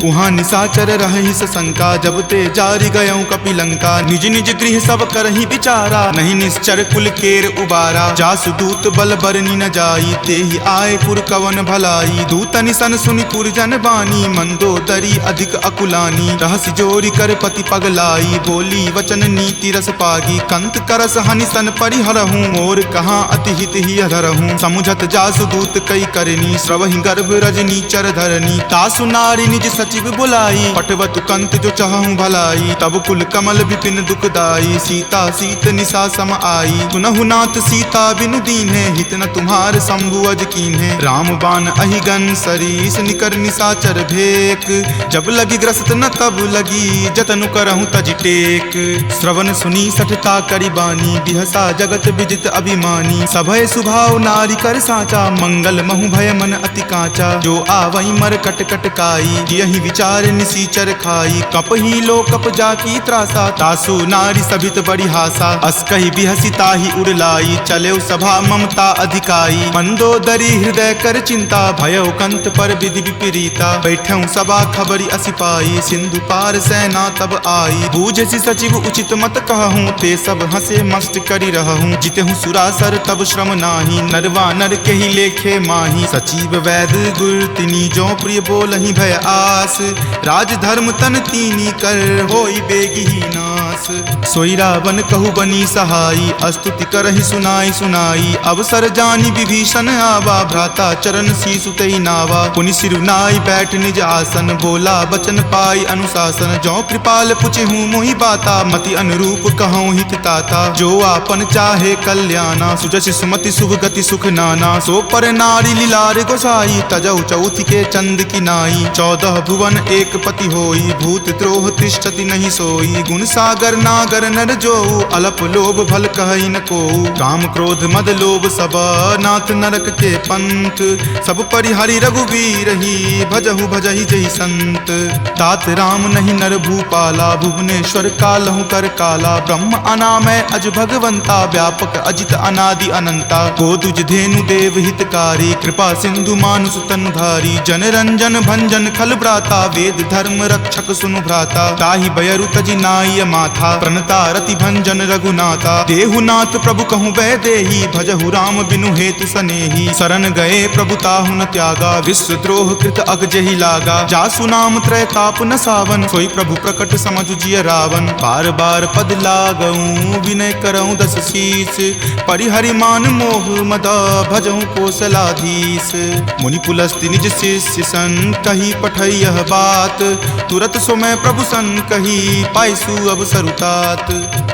उहाँ निशाचर रही सशंका जब ते जारी गयऊँ कपिलंका। निज निज गृह सब करही विचारा नहीं निश्चर कुल केर उबारा। जासु दूत बल बरनी न जाई तेहि आए पुर कवन भलाई। दूत निसन सुनि पुरजन बानी मंदोदरी अधिक अकुलानी। रहसि जोरी कर पति पगलाई बोली वचन नीति रस पागी। कंत करस हनिसन परिहरहूँ मोर कहाँ अति हित ही अधरहूँ। समुझत जासु दूत कई करनी श्रवहि गर्भ रजनी चर धरनी। तासु नारी निज सचिव बुलाई पटवतु कंत जो चाहूं भलाई। तब कुल कमल विपिन दुखदाई सीता सीत निशा सम आई। सुनहु नाथ सीता बिनु दीन्हे हित न तुम्हार शंभु अज कीन्हे। राम बाण अहिगन सरीस निकर निशाचर भेक। जब लगी ग्रस्त न तब लगी जतनु करहूं तज टेक। श्रवण सुनी सठता करी बानी बिहसा जगत विजित अभिमानी। सभय सुभाव नारी कर साचा मंगल महु भय मन अति काचा। जो आवई मर कट कट काई यही विचार निसीचर खाई। कप ही लो कप जाकी त्रासा तासु नारी सभित बड़ी हासा। अस कही बिहसी ताही उड़लाई चले सभा ममता अधिकाई। मंदोदरी हृदय कर चिंता भयो कंत पर विधि विपरीता। बैठऊ सभा खबरी असिपाई सिंधु पार सेना तब आई। बूझसी सचिव उचित मत कहूँ ते सब हंसे मस्त करी रहूँ। जितेहूँ सुरासर तब श्रम नाही नरवा नर के ही लेखे माही। सचिव वैद गुर तिनी जो प्रिय बोलहि भय आस। राज धर्म तन तीनी कर होई बेगी ही नास। सोई रावण कहु बनी सहाई अस्तुति करहि सुनाई सुनाई। अवसर जानी विभीषण आवा भ्राता चरण शीसु तेहि नावा। पुनि सिरुनाई बैठ निज आसन बोला बचन पाई अनुशासन। जो कृपाल पुछहूँ मोहि बाता मति अनुरूप कहूँ हित ताता। जो आपन चाहे कल्याणा सुजस सुमति शुभ गति सुख नाना। सो पर नारी लीलार गोसाई तजौ चौथ के चंद की नाई। 14 भुवन एक पति होई भूत द्रोह तिष्ठति नहीं सोई। गुण सागर नागर नर जो अलप लोभ भल कहई न को। काम क्रोध मद लोभ सब नाथ नरक के पंथ। सब परिहरि रघुवीर ही भजहु भजहि जहि संत। तात राम नहीं नर भूपाला भुवनेश्वर कालहु कर काला। ब्रह्म अनामय अज भगवंता व्यापक अजित अनादि अनंता। गोदुज धेनु देव हितकारी कृपा सिंधु मानुष तनुधारी। जन रंजन भंजन खल भ्राता वेद धर्म रक्षक सुनु भ्राता। ताहि बयरु तजि नाय माथा प्रणता रति भंजन रघुनाथा। देहुनाथ प्रभु कहूँ वै देही भजहु राम बिनु हेतु सनेही। शरण गए प्रभु ताहु न त्यागा विश्व द्रोह कृत अग जेहि लागा। जासु नाम त्रय ताप न सावन सोई प्रभु प्रकट समझु जिय रावण। बार बार पद लागऊं विनय करऊं दस शीस। परिहरि मान मोह मद भजहु कोसलाधीश। मुनि पुलस्ति निज शिष्य सन कही पठई यह बात। तुरत सोमय प्रभु सन कही पाइसु अवसर उतात।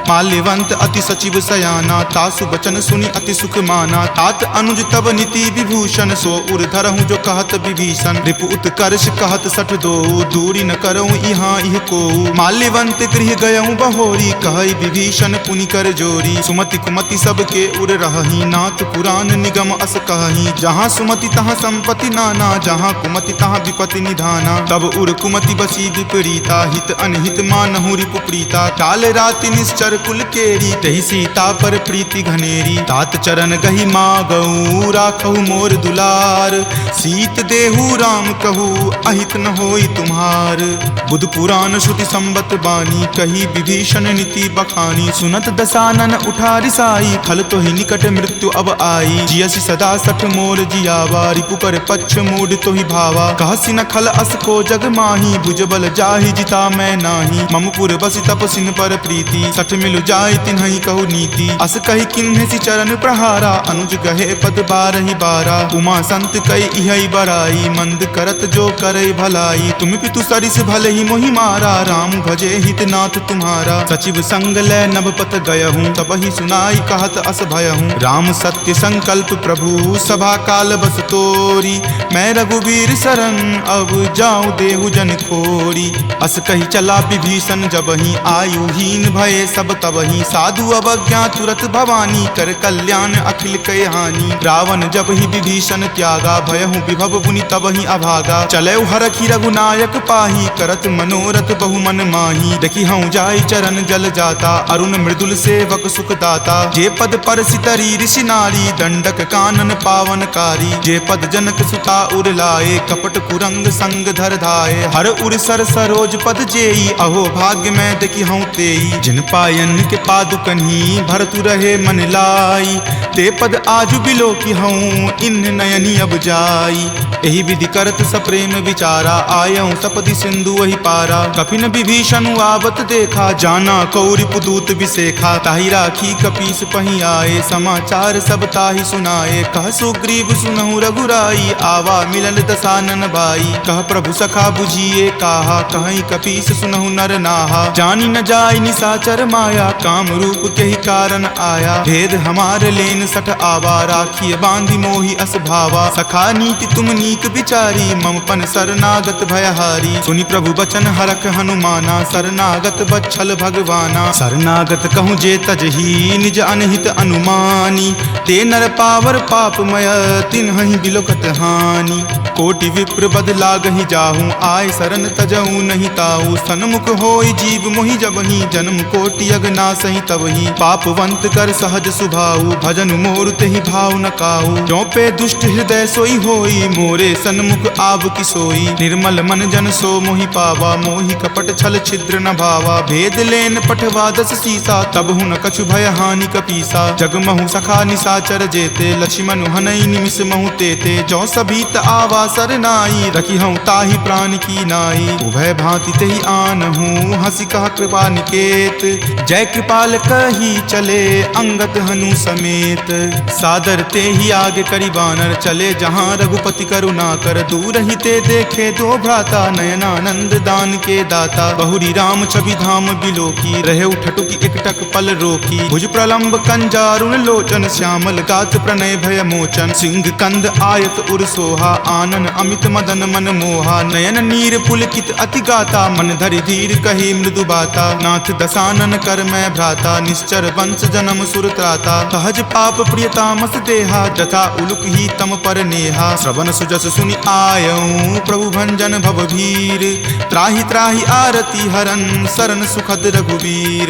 माल्यवंत अति सचिव सयाना तासु बचन सुनि अति सुख माना। तात अनुज तब नीति विभूषण सो उर धरहूँ जो कहत विभीषण। रिपु उत्कर्ष कहत सठ दो दूरी न करऊँ यहाँ इह को। माल्यवंत गृह गयऊँ बहोरी कहई विभीषण पुनि कर जोरी। सुमति कुमति सबके उर रहही नाथ पुराण निगम अस कहही। जहाँ सुमति तहाँ संपत्ति नाना जहाँ कुमति तहाँ विपत्ति निधाना। तब उर कुमति बसी विपरीता हित अनहित मानहु रिपु प्रीता। काल राति निश्चर कुल केरी तहि सीता पर प्रीति घनेरी। तात चरण गहि मागऊ राखहु मोर दुलार। सीत देहु राम कहू अहित न होई तुम्हार। बुध पुराण श्रुति संबत बानी कही विभीषण नीति बखानी। सुनत दसानन उठा रिसाई खल तो ही निकट मृत्यु अब आई। जियसि सदा सठ मोर जियावा रिपु पर पक्ष मूड तो ही भावा। कहसि न खल अस को जग माही भुजबल जाहि जिता मैं नाही। ममपुर बसि तपसिन पर प्रीति सठ मिलु जाय तिन्हि कहु नीति। अस कही किन्हेसि चरण प्रहारा अनुज गहे पद बारहि बारा। उमा संत कई इहै बराई मंद करत जो करई भलाई। तुम पितु सरिस भले ही मोहि मारा राम भजे हित नाथ तुम्हारा। सचिव संग लै नभ पत गयहूँ तब ही सुनाई कहत अस भयहूँ। राम सत्य संकल्प प्रभु सभा काल बस तोरी। मैं रघुवीर शरण अब जाऊँ देहु जन खोरी। अस कही चला विभीषण जबहि आयुहीन भये सब तबहि। साधु अवज्ञा तुरत भवानी कर कल्याण अखिल कय हानि। रावण जब ही विभीषण त्यागा भयहु विभव बुनि तबहि अभागा। चले हरखि रघुनायक पाही करत मनोरथ बहु मन माही। देखि हूँ जाई चरण जल जाता, अरुण मृदुल सेवक सुख दाता। जे पद पर सितरी ऋषि नारी, दंडक कानन पावनकारी। जे पद जनक सुता उर लाए, कपट कुरंग संग धर धाये। हर उर सर सरोज पद जेई, अहो भाग्य में देखी हूँ तेई। जिन पायन के पादुकन्ही, भरतु रहे मन लाई। ते पद आजु बिलो की हूँ, इन नयनी अब जाई। एहि विधि करत सप्रेम विचारा, आयऊँ सपदि सिंधु वही पारा। कपिन विभीषण आवत देखा, जाना कौरि पुदूत विसेखा। ताहि राखी कपीस पही आए, समाचार सब ताहि सुनाए। कह सुग्रीव सुनहु रघुराई, आवा मिलल दसानन भाई। कह प्रभु सखा बुझिए काहा, कहीं कपीस सुनहु नर नाहा। जानी न जाय निसाचर माया, काम रूप के ही कारण आया। भेद हमार लेन सठ आवा, राखिए बांधि मोहि अस भावा। सखा नीति तुम नीक विचारी, मम पन शरणागत भयहारी। सुनि प्रभु बचन हरख हनुमाना, शरणागत बच्छल भगवाना। शरणागत कहूँ जे तजही, निज अनहित अनुमानी। ते नर पावर पापमय, तिन्हहि बिलोकत हानि। कोटि विप्र बद लागहि जाहूँ, आय शरण तजहूँ नहीं ताऊ। सन्मुख होय जीव मोहि जबहि, जन्म कोटि अगनासहि तबहि। पापवंत कर सहज सुभाऊ, भजन मोर तेहि भाव न काऊ। जो पे दुष्ट हृदय सोई होई, मोरे सन्मुख आव की सोई। निर्मल मन जन सो मोहि पावा, मोहि कपट छल छिद्र न भावा। भेद लेन पठवा दस सीसा, तब हुन कछु भय हानि कपीसा। जगमहु सखा निसाचर जेते, लक्ष्मण हनई निमिष महु तेते। जो सभीत आवा सरनाई, रखी हूँ ताहि प्राण की नाई। उभय भांति तेहि आनहूँ, हंसी कहा कृपा निकेत। जय कृपाल कही चले, अंगत हनु समेत। सादर ते ही आगे करी बानर, चले जहाँ रघुपति करुणा कर। दूर ही ते देखे दो भ्राता, नयनानंद दान के दाता। बहुरी राम छवि धाम बिलोकी, रहे उठटुकी एकटक पल रोकी। भुज प्रलंब कंजारुण लोचन, श्यामल गात प्रणय भय मोचन। सिंह कंद आयत उर सोहा, आनन अमित मदन मन मोहा। नयन नीर पुलकित अति गाता, मन धरि धीर कही मृदु बाता। नाथ दसानन कर मैं भ्राता, निश्चर वंश जन्म सुर त्राता। सहज पाप प्रियतामस देहा, जथा उलुक ही तम पर नेहा। श्रवण सुजस सुनि आयऊँ, प्रभु भंजन भवभीर। त्राहि त्राहि आरती हरन, शरण सुखद रघुवीर।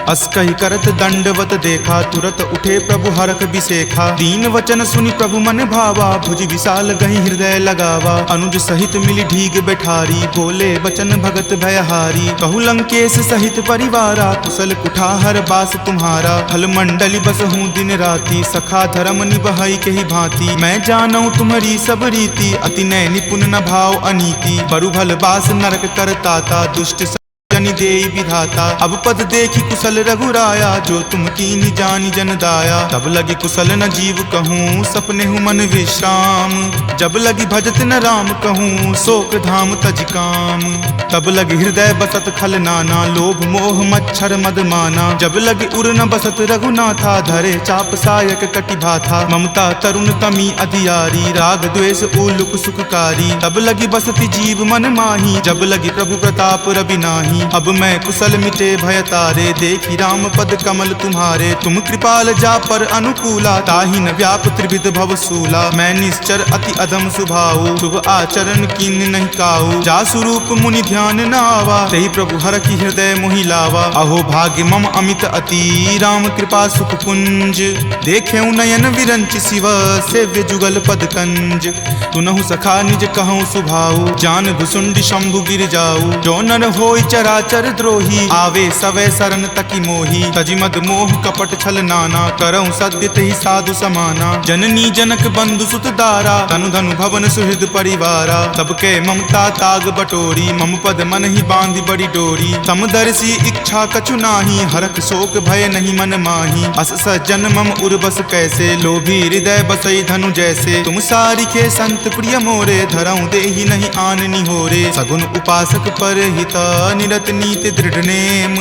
अस कहि करत दंडवत देखा, तुरत उठे प्रभु हरख बिसेखा। दीन वचन सुनि प्रभु मन भावा, भुज विशाल गहि हृदय लगावा। अनुज सहित मिली ढीग बैठारी, बोले बचन भगत भयहारी। कहु लंकेश सहित परिवारा, कुशल कुठार बास तुम्हारा। फल मंडली बस हूँ दिन राति, सखा धर्म निबहई के ही भांति। मैं जानऊँ तुम्हारी सब रीति, अति नय निपुण न भाव अनीति। बरु भल बास नरक करताता, दुष्ट जनि देई विधाता। अब पद देखी कुशल रघुराया, जो तुम कीन्ही जानी जन दाया। तब लगी कुशल न जीव कहूँ, सपने हूँ मन विश्राम। जब लगी भजत न राम कहूँ, शोक धाम तज काम। तब लगी हृदय बसत खल नाना, लोभ मोह मच्छर मद माना। जब लगी उर न बसत रघुनाथा, धरे चाप सायक कटि भाथा। ममता तरुण तमी अधियारी, राग द्वेष उलुक सुखकारी। तब लगी बसती जीव मन माही, जब लगी प्रभु प्रताप रवि नाही। अब मैं कुशल मिटे भय तारे, देखी राम पद कमल तुम्हारे। तुम कृपाल जा पर अनुकूला, ताहि न व्याप त्रिविध भव सूला। मैं निश्चर अति अधम सुभाऊ, शुभ आचरण कीन नहीं काऊ। जा स्वरूप मुनि ध्यान न आवा, तेहि प्रभु हर की हृदय मोहि लावा। अहो भाग्य मम अमित अति, राम कृपा सुख पुंज। देखे नयन विरंच शिव, सेव्य जुगल पद कंज। तुनहु सखा निज कहूँ सुभाऊ, जान भुसुंडी शंभु गिर जाऊ। जो नर होय चराचर द्रोही, आवे सवै शरण तकी मोही। तजि मद मोह कपट छल नाना, करऊँ सद्य तेहि साधु समाना। जननी जनक बंधु सुत दारा, तनु धनु भवन सुहृद परिवारा। सबके ममता ताग बटोरी, मम पद मन ही बांधि बड़ी डोरी। समदर्शी इच्छा कछु नाही, हरख शोक भय नहीं मन माही। अस सज्जन मम उर्वस कैसे, लोभी हृदय बसई धनु जैसे। तुम सारिखे संत प्रिय मोरे, धरऊँ देहि नहीं आन निहोरे। सगुन उपासक पर हिता, निरत नीति दृढ़ नेम।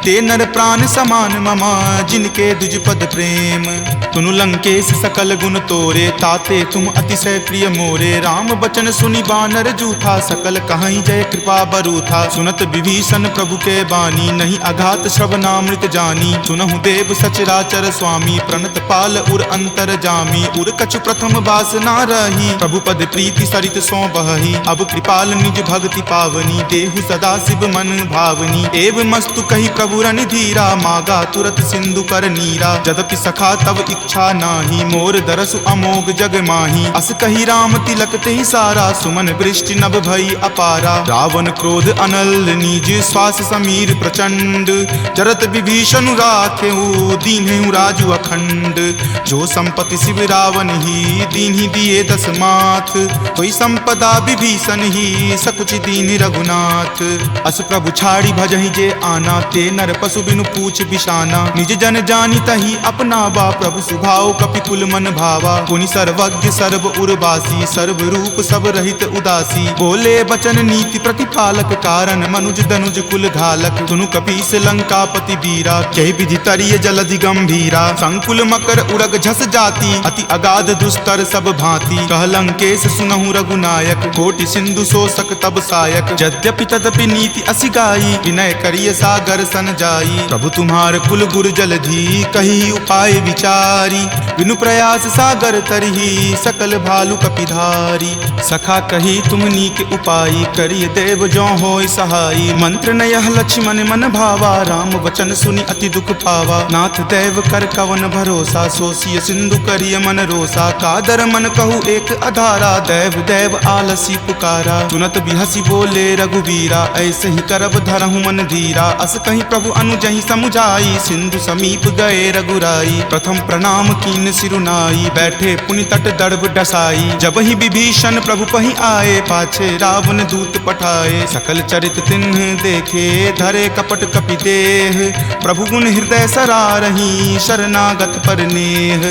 ते नर प्राण समान ममा, जिनके दुज पद प्रेम। तुनु लंकेश सकल गुण तोरे, ताते तुम अतिशय प्रिय मोरे। राम बचन सुनि बानर जूथा, सकल कहाई जय कृपा बरूथा। सुनत विभीषण प्रभु के बानी, नहीं अघात श्रवणामृत जानी। सुनहु देव सचराचर स्वामी, प्रणत पाल उर अंतर जामी। उर कछु प्रथम बास ना रही, प्रभु पद प्रीति सरित सो बहही। अब कृपाल निज भक्ति पावनी, देहु सदा शिव मन भावनी। एव मस्तु कही प्रभु रन धीरा, मागा तुरत सिंधु कर नीरा। जदपि सखा तब इच्छा नाही, मोर दरसु अमोघ जग माही। अस कही राम तिलक ते सारा, सुमन वृष्टि नभ भई अपारा। रावण क्रोध अनल निज, श्वास समीर प्रचंड। जरत विभीषण राखेऊ, दीन्हु राजु अखंड। जो संपत्ति शिव रावण ही, दीन्हि दिए दस माथ। कोई संपदा विभीषण ही, सकुच दीन रघुनाथ। अस प्रभु छाड़ी भजहि जे आना, ते नर पशु बिनु पूछ बिशाना। निज जन जानी तही अपना बा, प्रभु सुभाव कपि कुल मन भावा। पुनि सर्वज्ञ सर्व उर्वासी, सर्व रूप सब रहित उदासी। बोले बचन नीति प्रतिपालक, कारण मनुज दनुज कुल घालक। सुनु कपीस लंकापति वीरा, कहि विधि तरिय जलधि गंभीरा। संकुल मकर उरग झस जाति, अति अगाध दुस्तर सब भांति। कह लंकेश सुनहु रघुनायक, कोटि सिंधु शोषक तब सायक। यद्यपि तदपि नीति असि गाई, विनय करिय सागर सन जाई। प्रभु तुम्हार कुल गुर जलधि, कही उपाय विचारी। बिनु प्रयास सागर तरही, सकल भालु कपिधारी। सखा कही तुम नीक उपाय, करिय देव जो होय सहाई। मंत्र नयह लक्ष्मण मन भावा, राम वचन सुनि अति दुख पावा। नाथ देव कर कवन भरोसा, सोसिय सिंधु करिय मन रोसा। कादर मन कहु एक अधारा, देव देव आलसी पुकारा। सुनत बिहसी बोले रघुवीरा, ऐसे ही करब धरहु मन धीरा। अस कहीं प्रभु अनुजहि समुझाई, सिंधु समीप गए रघुराई। प्रथम प्रणाम कीन सिरुनाई, बैठे पुनि तट दर्भ डसाई। जब ही विभीषण प्रभु पहि आए, पाछे रावण दूत पठाए। सकल चरित तिन्ह देखे, धरे कपट कपि देह। प्रभु गुण हृदय सरारही, शरणागत पर नेह।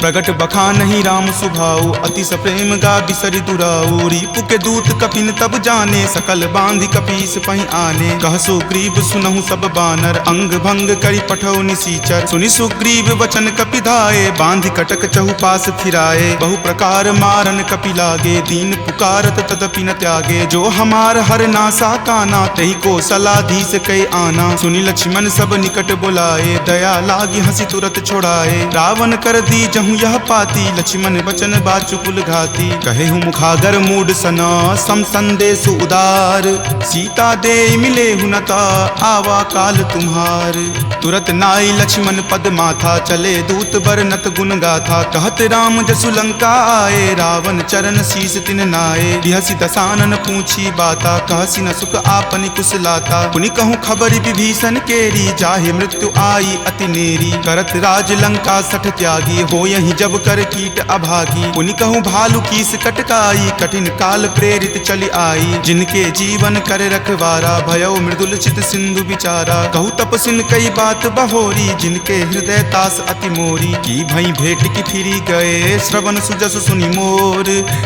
प्रगट बखानहि राम सुभाऊ, अति सप्रेम गा बिसरि दुराऊ। रिपु के दूत कपिन तब जाने, सकल बांधि कपीस पहि आने। कह सुग्रीव सुनहु सब बानर, अंग भंग करि पठौ निसीचर। सुनि सुग्रीव वचन कपि धाये, बांधि कटक चहुपास फिराए। बहु प्रकार मारन कपि लागे, दीन पुकारत तदपि न त्यागे। जो हमार हर नासा काना, तहि को सलाधीस कई आना। सुनि लक्ष्मण सब निकट बुलाए, दया लागी हंसी तुरत छोड़ाए। रावण कर दी जहु यह पाती, लक्ष्मण बचन बाचु कुल घाती। कहे हूँ मुखागर मूड सना, सम संदेश उदार। सीता दे मिले हुनता, आवा काल तुम्हार। तुरत नाई लक्ष्मण पद माथा, चले दूत बरनत गुण गाथा। कहत राम जसु लंका आए, रावण चरण शीस तिन नाये। बिहसी दसानन पूछी बाता, कहसी न सुख आपनि कुशलाता। पुनि कहूँ खबरि विभीषण केरी, जाहे मृत्यु आई अति नेरी। करत राज लंका सठ त्यागी, हो यही जब कर कीट अभागी। पुनि कहूँ भालू कीस कटकाई, कठिन काल प्रेरित चली आई। जिनके जीवन कर रखवारा, भयो मृदुल चित सिंधु विचारा। कहूँ तपसिन कई बात बहोरी, जिनके हृदय तास अति मोरी। की भई भेंट की फिरी गए, श्रवण सुजस सुनि मोर।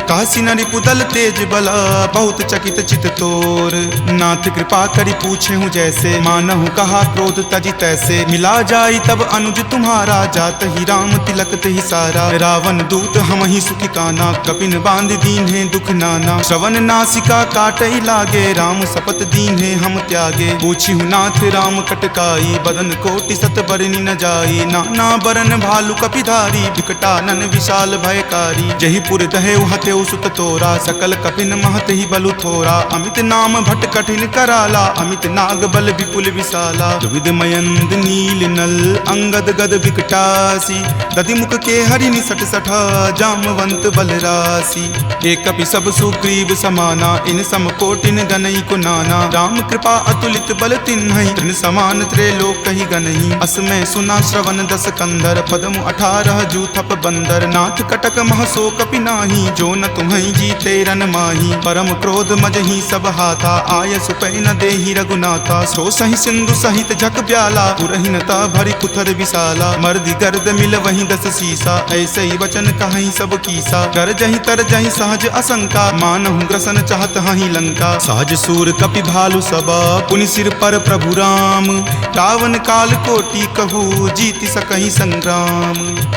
कहसी न रिपुदल तेज बला, बहुत चकित चित तोर। नाथ कृपा करि पूछे हूँ जैसे, मानहु कहा क्रोध तजी तैसे। मिला जाई तब अनुज तुम्हारा, जात ही राम तिलक तेहि सारा। रावण दूत हम ही सुखी काना, कपिन बांध दीन है दुख नाना। श्रवण नासिका काटई लागे, राम शपथ दीन है हम त्यागे। पूछी हूँ नाथ राम कटकाई, बदन कोटि सत बरनी न जाई। नाना बरन भालु कपिधारी, विकटानन विशाल भयकारी। जही पुर दहेउ हतेउ सुत तोरा, सकल कपिन महत ही बलु थोरा। अमित नाम भट कठिन कराला, अमित नाग बल विपुल विशाला। द्विविध मयंद नील नल, अंगद गद विकटासी। दधि मुख के हरि निसट सठा, जामवंत बलरासी। एक कपि सब सुग्रीव समाना, इन सम कोटिन गनई को नाना। राम कृपा अतुलित बल तिन्हई, तृण समान त्रैलोक कहि गनहि। असमय सुना श्रवण दस कंधर, पदमु 18 जूथप बंदर। नाथ कटक महसो कपि नाही, जो न तुम्हई जीते रन माही। परम क्रोध मजहि सब हाथा, आय सुपै न देहि रघुनाथा। सो सहि सिंधु सहित झक ब्याला, पुरहिनता भरि पुथर विशाला। मर्दि गर्द मिल वहीं दस सीसा, ऐसे ही वचन कहीं सब कीसा। कर जहि तर जहि सहज असंका, मानहु ग्रसन चाहत हहि लंका। सहज सूर कपि भालु सबा, पुनि सिर पर प्रभु राम। रावण काल कोटि कहू, जीति सकहि संग्राम।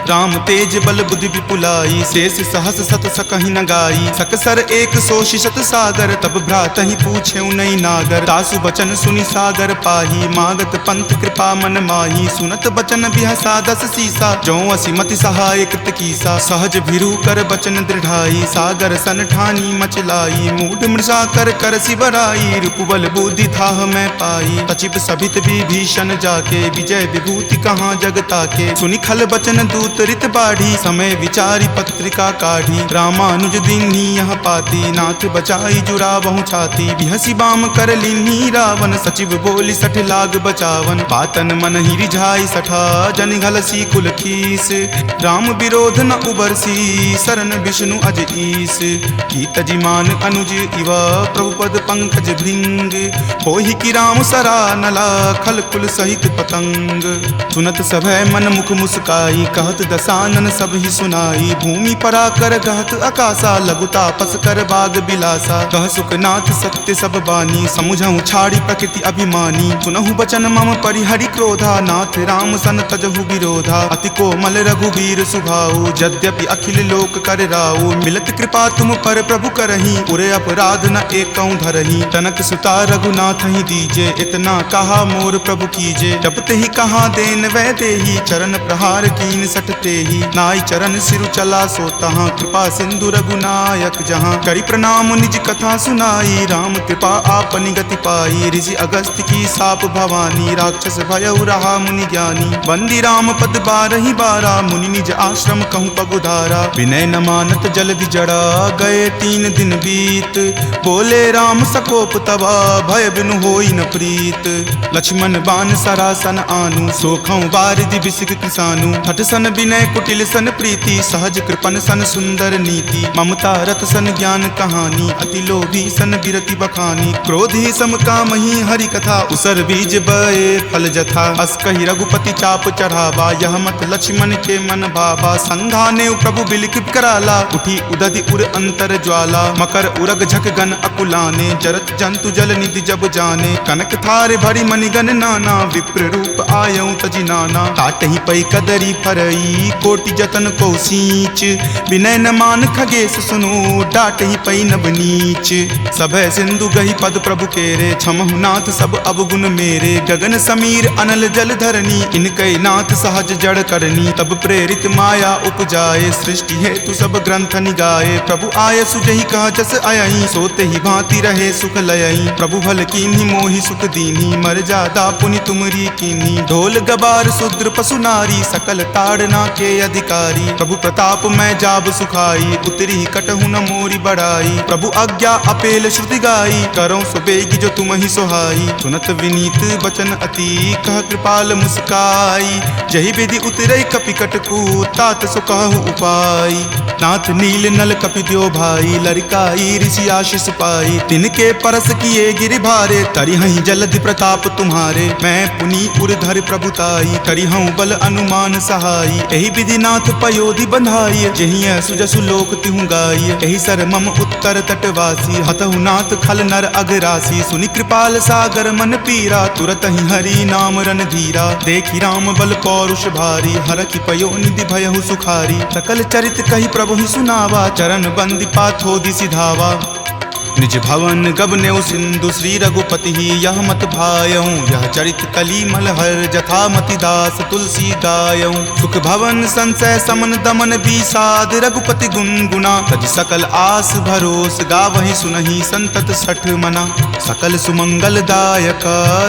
राम तेज बल बुद्धि विपुलाई, शेष सहस सत सकहि न गाई। सकसर एक सोषि शत सागर, तब भ्रातहि पूछे नई नागर। तासु बचन सुनि सागर पाही, मागत पंथ कृपा मन माही। सुनत बचन बिहसा दस सीसा, जो असिमति सहाय कृत कीसा। सहज भिरू कर बचन दृढ़ाई, सागर सन ठानी मचलाई। मूढ़ मृषा कर कर सिबराई, रिपुबल बुद्धि थाह मैं पाई। सचिव सभित विभीषण जाके विजय विभूति कहाँ जगता के। सुनि खल बचन दूत रित बाढ़ी समय विचारी पत्रिका काढ़ी। रामानुज दीन्ही यह पाती नाथ बचाई जुरावहु छाती। बिहसी बाम कर लीन्ही रावण सचिव बोली सठ लाग बचावन। बातन मन ही रिझाई सठा जन घलसी कुल खीस। राम विरोध न उबरसी शरण विष्णु अज ईस। कीत जिमान अनुज इव प्रभुपद पंकज भृंग। होहि कि राम सरा नला खल कुल सहित पतंग। सुनत सभय मन मुख मुस्काई कहत दसानन सब ही सुनाई। भूमि परा कर कहत आकाशा लघु तापस कर बाग बिलासा। कह सुखनाथ सत्य सब बानी समुझहु छाड़ी प्रकृति अभिमानी। सुनहु बचन मम परिहरि क्रोधा नाथ राम सन तजहु विरोधा। अति कोमल रघुवीर सुभाऊ यद्यपि अखिल लोक कर राऊ। मिलत कृपा तुम पर प्रभु करही उरे अपराध न एकऊं धरही। तनक सुता रघुनाथ ही दीजे इतना कहा मोर प्रभु कीजे। जपते ही कहा देन वै देही चरण प्रहार कीन सटते ही। नाई चरण सिरु चला सो तहाँ कृपा सिंधु रघुनायक जहाँ। करी प्रणाम निज कथा सुनाई राम कृपा आपनि गति पाई। ऋषि अगस्त्य की साप भवानी राक्षस भयउ रहा मुनि ज्ञानी। बंदी राम पद बारहि बारा मुनि निज आश्रम कहूँ पगुधारा। विनय न मानत जल्दि जड़ा गए 3 दिन बीत। बोले राम सकोप तबा भय बिनु होई न प्रीत। लक्ष्मण बान सरासन आनु सोखऊं बारिधि बिसिक किसानु। हठ सन विनय कुटिल सन प्रीति सहज कृपन सन सुंदर नीति। ममता रत सन ज्ञान कहानी अति लोभी सन बिरति बखानी। क्रोधी सम कामहि हरि कथा उसर बीज बए फल जथा। अस कहि रघुपति चाप चढ़ावा यह मत लक्ष्मण के मन भावा। संघाने प्रभु बिलिक कराला उठी उदधि उर अंतर ज्वाला। मकर उरग झक गन अकुलाने जरत जंतु जल निधि जब जाने। कनक थार भरी मणिगन नाना विप्र रूप आयऊ तजि नाना। काटहि पै कदरी फरई कोटि जतन को सींच। विनय न मान खगेश सुनो डाटहि पै नब नीच। सभय सिंधु गही पद प्रभु केरे क्षमहु नाथ सब अवगुण मेरे। गगन समीर अनल जल धरनी इनकै नाथ सहज जड़ करनी। तब प्रेरित माया उपजाए सृष्टि हेतु सब ग्रंथ निगाए। प्रभु आय सुजहि कह जस अयहि सोते ही भांति रहे सुख लयहि। प्रभु भल कीन्ही मोहि सुख दीन्ही मर्यादा पुनि तुमरी कीन्ही। ढोल गबार शूद्र पशु नारी सकल ताड़ना के अधिकारी। प्रभु प्रताप मैं जाब सुखाई उतरी कटहु न मोरी बढ़ाई। प्रभु आज्ञा अपेल श्रुति गाई करौं सुबेगी जो तुम ही सोहाई। सुनत विनीत बचन अति कह कृपाल मुस्काई। जहि विधि उतरई कपि कटकू तात सो कहु उपाय। नाथ नील नल कपि द्यो भाई लरिकाई ऋषि आशीष पाई। तिनके परस किए गिरि भारे तरिहहि जलधि प्रताप तुम्हारे। मैं पुनि उर्धर प्रभुताई करिहऊं बल अनुमान सहाई। एहि विधि नाथ पयोधि बंधाई जहिं सुजसु लोक तिहु गाई। एहि सर मम उत्तर तटवासी हतहु नाथ खल नर अघरासी। सुनि कृपाल सागर मन पीरा तुरत ही हरि नाम रन धीरा। देखि राम बल पौरुष भारी हरखि पयो निधि भयहु सुखारी। सकल चरित कहि प्रभु ही सुनावा चरण बंदी पाथोदि सिधावा। निज भवन गबनेउ सिंधु श्री रघुपति ही यह मत भायऊं। यह चरित कली मलहर जथा मति दास तुलसी गायऊं। सुख भवन संशय समन दमन विषाद रघुपति गुनगुना। तज सकल आस भरोस गावहि सुनहि संतत सठ मना। सकल सुमंगल दायक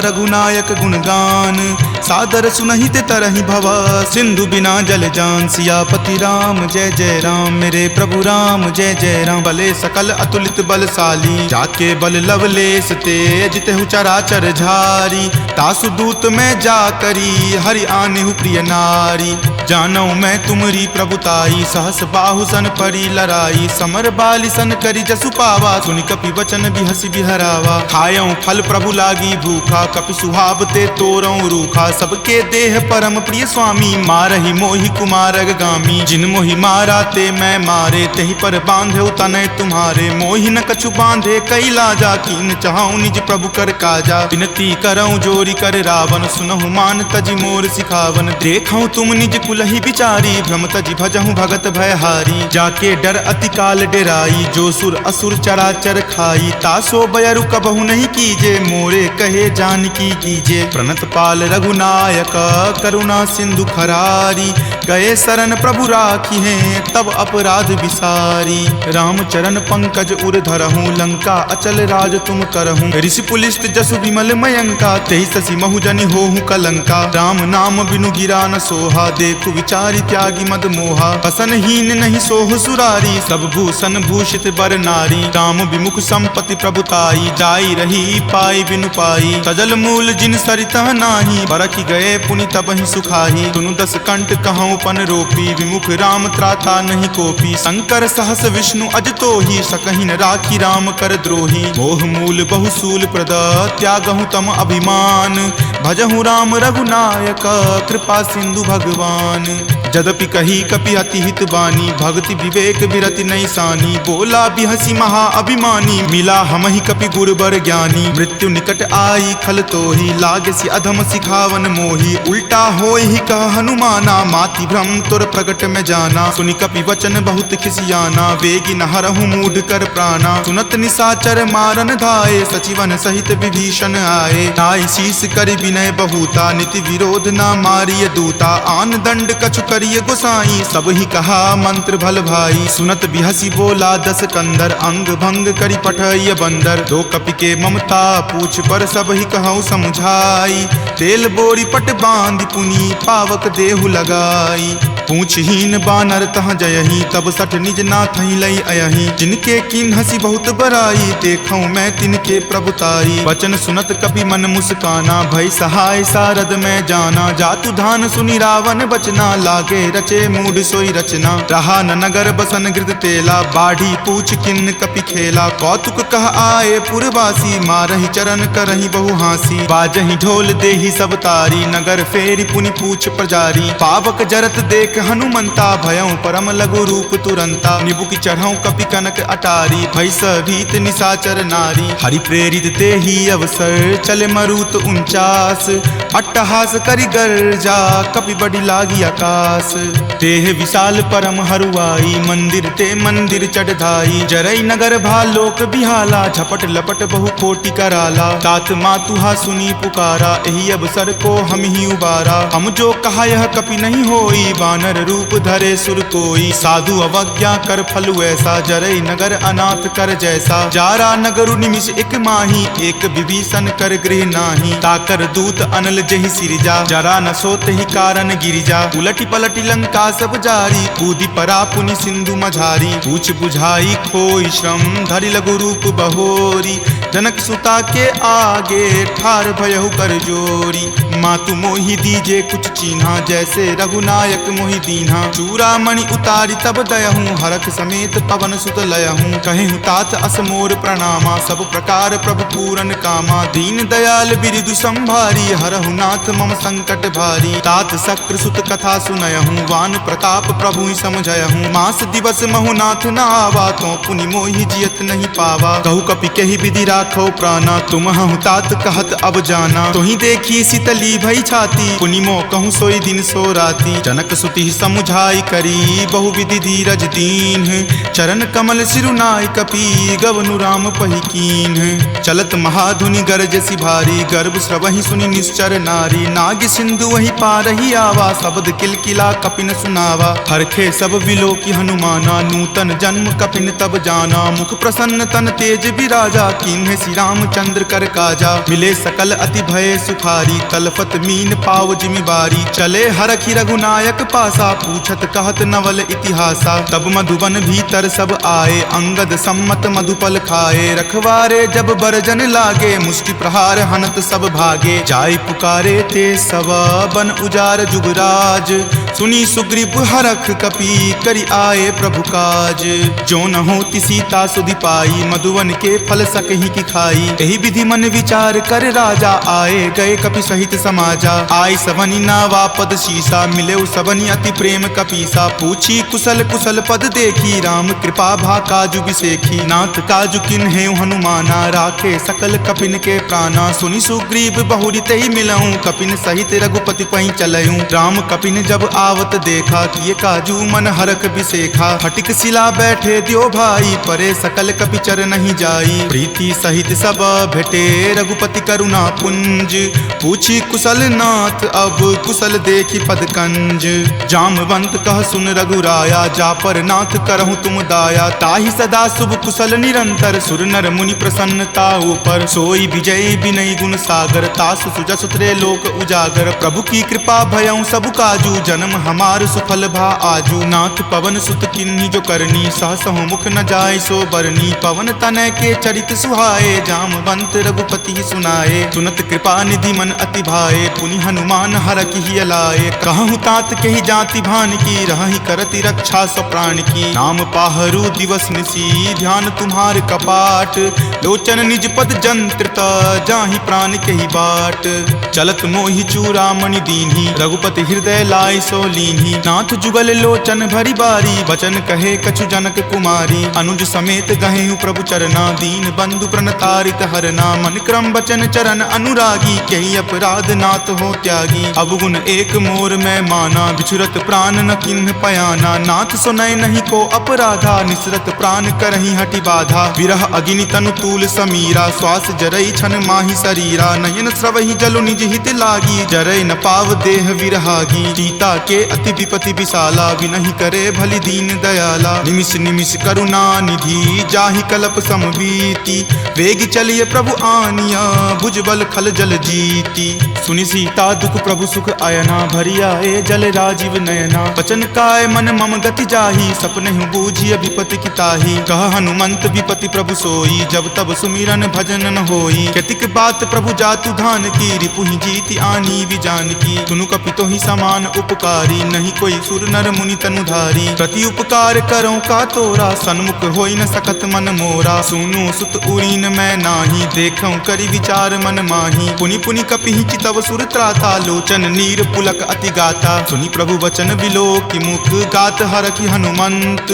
रघुनायक गुणगान सादर सुनहि ते तरहि भव। सिंधु बिना जल जान सियापति राम जय जय राम। मेरे प्रभु राम जय जय राम। बले सकल अतुलित बलशाली जाके बल लवलेस तेज तेहु चराचर झारी। तासु दूत में जा करी हरि आनेहु प्रिय नारी। जानौ मैं तुमरी प्रभुताई सहस बाहु सन परी लराई। समर बाली सन करी जसु पावा सुनि कपि वचन बिहसि बिहरावा। खायऊं फल प्रभु लागी भूखा कपि सुहावते तोरऊं रूखा। सबके देह परम प्रिय स्वामी मारहि मोहि कुमारग गामी। जिन मोहि मारा ते मैं मारे तेहि पर बांधे तनय तुम्हारे। मोहि न कछु बांधे कैला जा कीन चाहूं निज प्रभु कर काजा। विनती करऊं जोरी कर रावण सुनहु मान तजि मोर सिखावन। देखऊं तुम निज कुलहि बिचारी भ्रम तजि भजहु भगत भयहारी। जाके डर अति काल डेराई जो सुर असुर चराचर खाई। तासो बयरु कबहु नहीं कीजे मोरे कहे जानकी कीजे। प्रणत पाल रघुनाथ रघुनायक करुणा सिंधु खरारी, गए शरण प्रभु राखी हैं तब अपराध विसारी। राम चरण पंकज उर धरहूँ, लंका अचल राज तुम करहूँ। ऋषि पुलिस्त जसु विमल मयंका, तेहि शशि महुजनि होहु कलंका। राम नाम बिनु गिरा न सोहा, देखु विचारि त्यागी मद मोहा। बसनहीन नहीं सोहु सुरारी, सब भूषण भूषित बर नारी। राम विमुख संपत्ति प्रभुताई, जाई रही पाई बिनु पाई। तजल मूल जिन सरिता नाही, बरखि गए पुनि तबहि सुखाही। सुनु दस कंठ कहूँ पन रोपी, विमुख राम त्राता नहीं कोपी। शंकर सहस विष्णु अज तोहि, सकहि न राखी राम कर द्रोही। मोह मूल बहुसूल प्रद, त्यागहु तम अभिमान। भजहु राम रघुनायक, कृपा सिंधु भगवान। जदपि कही कपि अति हित बानी, भक्ति विवेक विरति नहीं सानी। बोला बिहसी महा अभिमानी, मिला हमहि कपि गुर बर ज्ञानी। मृत्यु निकट आई खल तोहि, लागसी अधम सिखावन मोहि। उल्टा होय ही कह हनुमाना, माति भ्रम तुर प्रगट में जाना। सुनि कपि वचन बहुत खिसियाना, वेगी न हरहु मूढ़ कर प्राणा। सुनत निशाचर मारन धाये, सचिवन सहित विभीषण आए। नाई शीस करि विनय बहुता, नीति विरोध न मारिय दूता। आन दंड कछु करिय गोसाई, सब ही कहा मंत्र भल भाई। सुनत बिहसी बोला दस कंदर, अंग भंग करि पठय बंदर। दो कपि के ममता पूछ पर, सब ही कहूँ समझाई। तेल बोरी पट बांध पुनी, पावक देहु लगाई। पूछहीन बानर तह जयही, तब सठ निज नाथ लई अयही। जिनके किन हसी बहुत बराई, देखूं मैं तिनके प्रभुताई। वचन सुनत कपि मन मुस्काना, भय सहाय सारद में जाना। जातु धान सुनि रावण बचना, लागे रचे मूढ़ सोई रचना। रहा न नगर बसन गृद तेला, बाढ़ी पूछ किन्न कपि खेला। कौतुक कह आए पुरवासी, मारहि चरण करहि बहु हासी। बाजहि ढोल देहि सब तारी, नगर फेरी पुनि पूछ प्रजारी। पावक जरत देख हनुमंता, भयं परम लघु रूप तुरंता। निबुक चढ़ऊ कपि कनक अटारी, भय भीत निशाचर नारी। हरि प्रेरित तेहि अवसर, चले मरुत 49। अट्टहास करि गर्जा, कपि बड़ी लागी आकाश। तेह विशाल परम हरुआई, मंदिर ते मंदिर चढ़ाई। जरई नगर भालोक बिहाला, झपट लपट बहु कोटि कराला। तात मातुहा सुनी पुकारा, एहि अवसर को हम ही उबारा। हम जो कहा यह कपि नहीं होई, वानर रूप धरे सुर कोई। साधु अवज्ञा कर फल ऐसा, जरई नगर अनाथ कर जैसा। जारा नगरु निमिष एक माही, एक विभीषण कर गृह नाही। ताकर दूत अनल जहि सिरजा, जरा न सोत ही कारण गिरिजा। उलटी पलटी लंका सब जारी, कूदी परा पुनि सिंधु मझारी। पूछ बुझाई खोई श्रम, धरि लघु रूप बहोरी। जनक सुता के आगे, ठार भयहु कर जोरी। मातु मोहि दीजे कुछ चीन्हा, जैसे रघुनायक मोहि दीन्हा। चूड़ामणि उतारी तब दयहूँ, हरख समेत पवन सुत लयहूँ। कहेहु तात असमोर प्रणामा, सब प्रकार प्रभु पूरन कामा। दीन दयाल बिरिदु संभारी, हरहु नाथ मम संकट भारी। तात शक्र सुत कथा सुनयहूँ, वान प्रताप प्रभु ही समझयहूँ। मास दिवस महु नाथ न आवा, तो पुनि मोहि जियत नहीं पावा। कहु कपि केहि विधि राखो प्राणा, तुम हूँ तात कहत अब जाना। तुहि देखी शीतली भई छाती, पुनि मो कहूँ सोई दिन सो राती। जनक सुति समुझाई करी, बहु विधि धीरज दीन। चरण कमल सिरुनाई कपि, गवनु राम पहि कीन। चलत महाधुनि गरजसि भारी, गर्भ स्रवहि सुनि निश्चर नारी। नाग सिंधु वही पारहि आवा, शब्द किलकिला कपिन सुनावा। हरखे सब विलोकि हनुमाना, नूतन जन्म कपिन तब जाना। मुख प्रसन्न तन तेज विराजा, कीन्हे श्री रामचंद्र कर काजा। मिले सकल अति भय सुखारी, तलफत मीन पाव जिमिबारी। चले हरखि रघुनायक पासा, पूछत कहत नवल इतिहासा। तब मधुबन भीतर सब आए, अंगद सम्मत मधुपल खाए। रखवारे जब बरजन लागे, मुष्टि प्रहार हनत सब भागे। जाय पुकारे ते सब, बन उजार जुगराज। सुनी सुग्रीव हरख कपि, करि आए प्रभु काज। जो न होति सीता सुधि पाई, मधुवन के फल सकहि की खाई। एहि विधि मन विचार कर राजा, आए गए कपि सहित समाजा। आय सवनि नावा पद शीसा, मिले सबनि अति प्रेम कपीसा। पूछी कुशल कुशल पद देखी, राम कृपा भा काजु बिसेखी। नाथ काजु किन्हे हनुमाना, राखे सकल कपिन के प्राणा। सुनि सुग्रीव बहुरी तेहि मिलऊं, कपिन सहित रघुपति पहि चलऊं। राम कपिन जब आवत देखा, किए काजू मन हरख बिसेखा। फटिक शिला बैठे दियो भाई, परे सकल कपिचर नहीं जाई। प्रीति सहित सब भेटे रघुपति करुणा पुंज, पूछी कुशल नाथ अब कुशल देखी पद कंज। जामवंत कह सुन रघुराया, जा पर नाथ करहु तुम दाया। ताहि सदा शुभ कुशल निरंतर, सुर नर मुनि प्रसन्नता ऊपर। सोई विजय विनय गुण सागर, तास सुजस त्रय लोक उजागर। प्रभु की कृपा भयउ सब काजू, जन्म हमार सुफल भा आजू। नाथ पवन सुत किन्ही जो करनी, सहसहु मुख न जाय सो बरनी। पवन तनय के चरित सुहाए, जामवंत रघुपति सुनाए। सुनत कृपा निधि मन अति भाए, पुनि हनुमान हरखि अलाए। कहूँ तात के ही जाति भान की, रहहि करति रक्षा सब प्राण की। नाम पाहरू दिवस निसी, ध्यान तुम्हार कपाट। लोचन निज पद जंत्रित, जाहि प्राण के ही बाट। चलत मोहि चूड़ामणि दीन्ही, रघुपति हृदय लाय सो लीन्ही। नाथ जुगल लोचन भरी बारी, वचन कहे कछु जनक कुमारी। अनुज समेत गहेहु प्रभु चरना, दीन बंधु प्रणतारित हरना। मन क्रम वचन चरण अनुरागी, कही अपराध नाथ हो त्यागी। अवगुण एक मोर में माना, बिछुरत प्राण न किन्ह पयाना। नाथ सुनय नहीं को अपराधा, निसरत प्राण करहि हटि बाधा। विरह अग्नि तनु तूल समीरा, श्वास जरई छन माहि शरीरा। नयन स्रवहि जलु निज हित लागी, जरय न पाव देह विरहागी। सीता के अति विपति विशाला, विनहि करे भलि दीन दयाला। निमिष निमिष करुणा निधि, जाहि कलप समबीति। वेग चलिए प्रभु आनिया, भुजबल खल जल जीती। सुनि सीता दुख प्रभु सुख अयना, भरी आए जल राजीव नयना। वचन काय मन मम गति जाहि, सपनेहु बूझिय विपति की ताहि। कह हनुमंत विपति प्रभु सोई, जब तब सुमिरन भजन न होई। केतिक बात प्रभु जातु धान की, रिपुहि जीति आनी विजान की। तुनु कपितो ही समान उपकारी, नहीं कोई सुर नर मुनि तनुधारी। प्रति उपकार करो का तोरा, सन्मुख होई न सकत मन मोरा। सुनु सुत उरीन मैं नाही, देखऊं करि विचार मन माही। पुनि पुनि कपिहि चितव सुर त्राता, लोचन नीर पुलक अति गाता। सुनि प्रभु वचन विलोकि मुख, गात हरखि हनुमंत।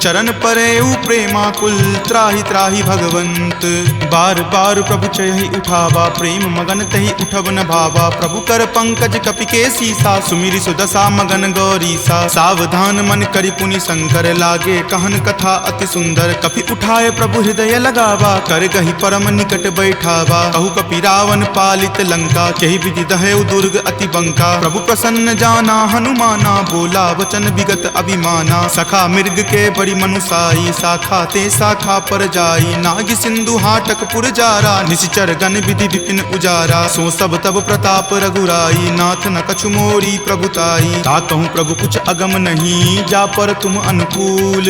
चरण परेउ प्रेमाकुल, त्राहि त्राहि भगवंत। बार बार प्रभु चयहि उठावा, प्रेम मगन तहि उठब न भावा। प्रभु कर पंकज कपि के सीसा, सुमिरि सुदशा मगन गौरीसा। सावधान मन करि पुनि शंकर, लागे कहन कथा अति सुंदर। कपि उठाए प्रभु हृदय लगावा, कर गहि परम निकट बैठावा। कहु कपि रावण पालित लंका, केहि विधि दहेउ दुर्ग अति बंका। प्रभु प्रसन्न जाना हनुमाना, बोला वचन विगत अभिमाना। सखा मृग के बड़ी मनुसाई, शाखा ते शाखा पर जाई। नाग सिंधु हाटक पुर जारा, निशिचर गण विधि विपिन उजारा। सो सब तब प्रताप रघुराई, नाथ न कछु मोरी प्रभुताई। ताकहु प्रभु कुछ अगम नहीं, जा पर तुम अनुकूल।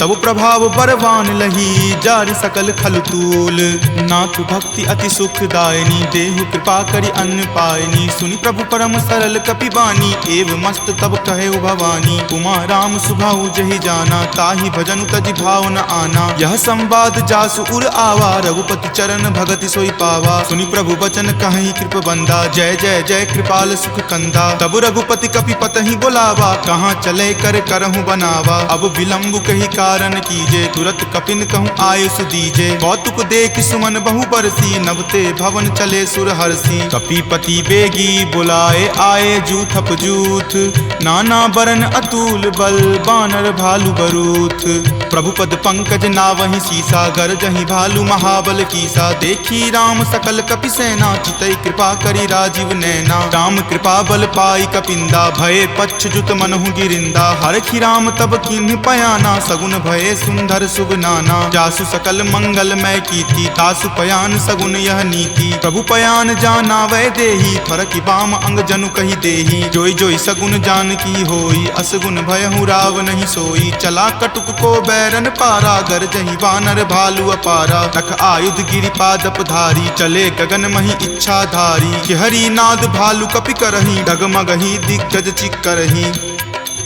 तब प्रभाव बरवान लही, जारि सकल खल तूल। नाथ भक्ति अति सुखदायनी, देहु कृपा करि अन्न पायनी। सुनि प्रभु परम सरल कपि बानी, एव मस्त तब कहे भवानी। उमा राम सुभाउ जहि जाना, ताहि भजनु तजि भाव न आना। यह संवाद जासु उर आवा, रघुपति चरण भगति सोई पावा। सुनि प्रभु वचन कहि कृप बंदा, जय जय जय कृपाल सुख कंदा। तब रघुपति कपि पतहि बोलावा, कहाँ चले कर करहु बनावा। अब विलंब कही कारण कीजे, तुरत कपिन कहूँ आयुष दीजे। कौतुक देख सुमन बहु बरसी, नभते भवन चले सुर हरसी। कपिपति बेगी बुलाए, आए जूथप जूथ। नाना बरन अतुल बल, बानर भालु बरूथ। प्रभु पद पंकज नावहि सीसा, गरजहि भालु महाबल कीसा। देखी राम सकल कपि सेना, चितई कृपा करि राजीव नैना। राम कृपा बल पाई कपिंदा, भये पच्छ जुत मनहु गिरिंदा। हरखि राम तब किन्हि पयाना, सगुन भये सुंदर शुभ नाना। जासु सकल मंगल मय कीर्ति, तासु पयान सगुन यह नीति। प्रभु पयान जाना वै देही, फरकि बाम अंग जनु कहि देही। जोई जोई सगुन जान की होई, असगुन भयहु राव नहीं सोई। चला कटुक को बैरन पारा, गरजहि वानर भालु अपारा। तख आयुध गिरि पादप धारी, चले गगन मही इच्छा धारी। कि हरि नाद भालु कपि करही, डगमगहि दिग्गज चिक्करही।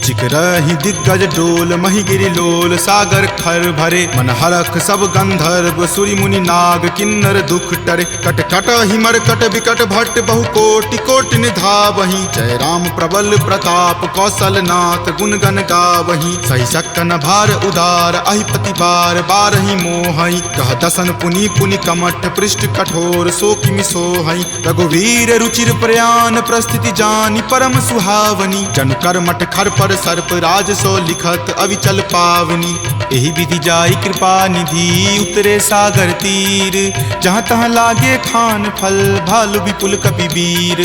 चिकरहि दिग्गज डोल मही गिरि लोल सागर खर भरे मन हरख सब गंधर्व सूर्य मुनि नाग किन्नर दुख टरे कट कट हिमर कट विकट भट्ट बहु कोटि कोटि निधावहि जय राम प्रबल प्रताप कौशल नाथ गुण गण गावहि सही सकन भार उदार अहिपति बार बारहि मोहहि कह दसन पुनि पुनि कमठ पृष्ठ कठोर सो किमि सोहहि रघुवीर रुचिर प्रयाण प्रस्थिति जानि परम सुहावनी जन कर मठ खर पर सर्प राज सो लिखत अविचल पावनी एहि विधि जाई कृपा निधि उतरे सागर तीर जहाँ तहाँ लागे खान फल भालु विपुल कपि वीर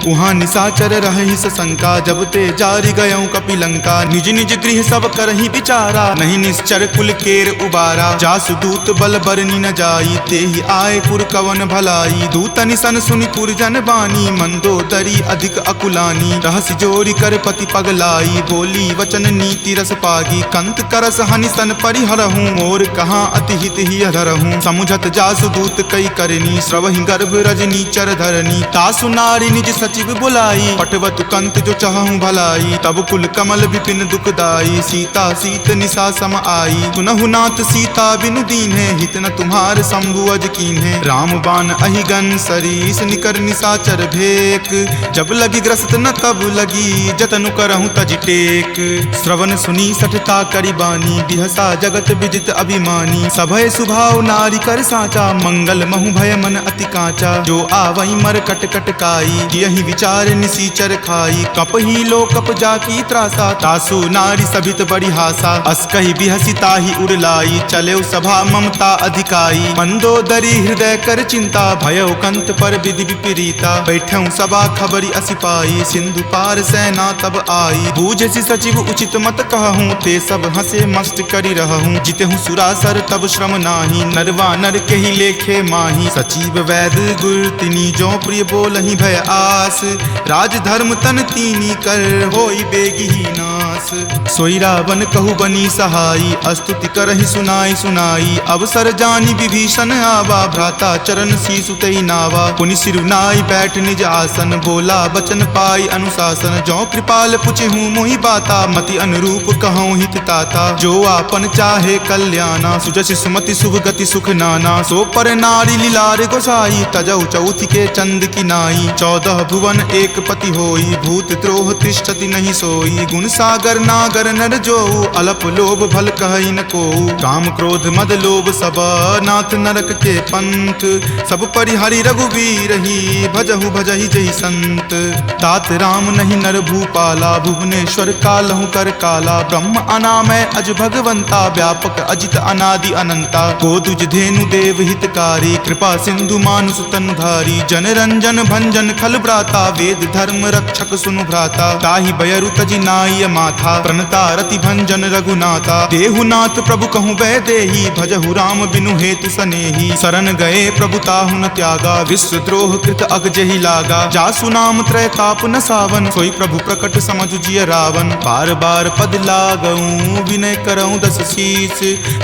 उहाँ निशाचर रहि शंका जब ते जारी गयऊँ कपि लंका निज निज गृह सब करहि विचारा नहीं निश्चर कुल केर उबारा जासु दूत बल बरनी न जाई तेहि आए पुर कवन भलाई दूत निसन सुनि पुर जन बानी मंदोदरी अधिक अकुलानी रहस्य जोरी कर पति पगलाई बोली वचन नीति रस पागी कंत करस हनि सन परिहरहूँ मोर कहाँ अति हित ही अधरहूँ समुझत जासु दूत कई करनी श्रवहि गर्भ रजनी चर धरनी तासु नारी निज सचिव बुलाई पटवतु कंत जो चाहूँ भलाई तब कुल कमल विपिन दुखदाई सीता सीत निशा सम आई सुनहु नाथ सीता बिनु दीन्हे हित न तुम्हार शंभु अज कीन्हे राम बाण अहिगन सरीस निकर निशाचर भेक जब लगी ग्रस्त न तब लगी जतनु करहूँ तज टेक श्रवण सुनी सठता करी बानी बिहसा जगत विदित अभिमानी सभय सुभाव नारी कर साचा मंगल महु भय मन अति काचा जो आवई मर कट कट काई यही विचार निसीचर खाई कप ही लो कप जाकी त्रासा तासु नारी सभित बड़ी हासा अस कही बिहसी ताही उड़लाई चले सभा ममता अधिकाई मंदोदरी हृदय कर चिंता भयो कंत पर विधि विपरीता बैठऊं सभा खबरी असिपाई सिंधु पार सेना तब आई बूझसी सचिव उचित मत कहूँ ते सब हंसे मस्त करी रहूँ जितेहूँ सुरासर तब श्रम नाही नरवा नर के ही लेखे माही सचिव वैद गुर तिनी जो प्रिय बोलहि भय आस राज धर्म तन तीनी कर होई बेगी ही नास सोई रावण कहु बनी सहाई अस्तुति करहि सुनाई सुनाई अवसर जानी विभीषण आवा भ्राता चरण शीसु तई नावा पुनि सिरुनाई बैठ निज आसन बोला बचन पाई अनुशासन जो कृपाल पुछे हूँ मोहि बाता मति अनुरूप कहूँ हित ताता जो आपन चाहे कल्याणा सुजस सुमति शुभ गति सुख नाना सो पर नारी लीलार गोसाई तजौ चौथि के चंद की नाई 14 भुवन एक पति होई भूत द्रोह तिष्ठति नहीं सोई गुण सागर नागर नर जो अलप लोभ भल कहई न को काम क्रोध मद लोभ सब नाथ नरक के पंथ सब परिहरि रघुवीर ही भजहु भजहि जहि संत तात राम नहीं नर भूपाला भुवनेश्वर कालहु कर काला ब्रह्म अनामय अज भगवंता व्यापक अजित अनादि अनंता गोदुज धेनु देव हितकारी कृपा सिंधु मानुष तनधारी जन रंजन भंजन खल भ्राता वेद धर्म रक्षक सुनु भ्राता ताहि बयरु तजि नाय माथा प्रणता रति भंजन रघुनाथा देहुनाथ प्रभु कहूँ वै देही भजहु राम बिनु हेतु सनेही शरण गए प्रभु ताहु न त्यागा विश्व द्रोह कृत अग जहि लागा जासु नाम त्रय ताप न सावन सोई प्रभु प्रकट समझ जिय रावण बार बार पद लागऊं विनय करऊं दस शीस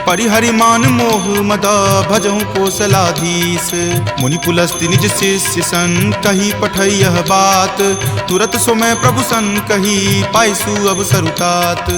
परिहरि मान मोह मदा भजहु कौशलाधीश मुनि पुलस्ति निज शिष्य सन कही पठई यह बात तुरत सो मैं प्रभु सन कही पाइसु अब सरुतात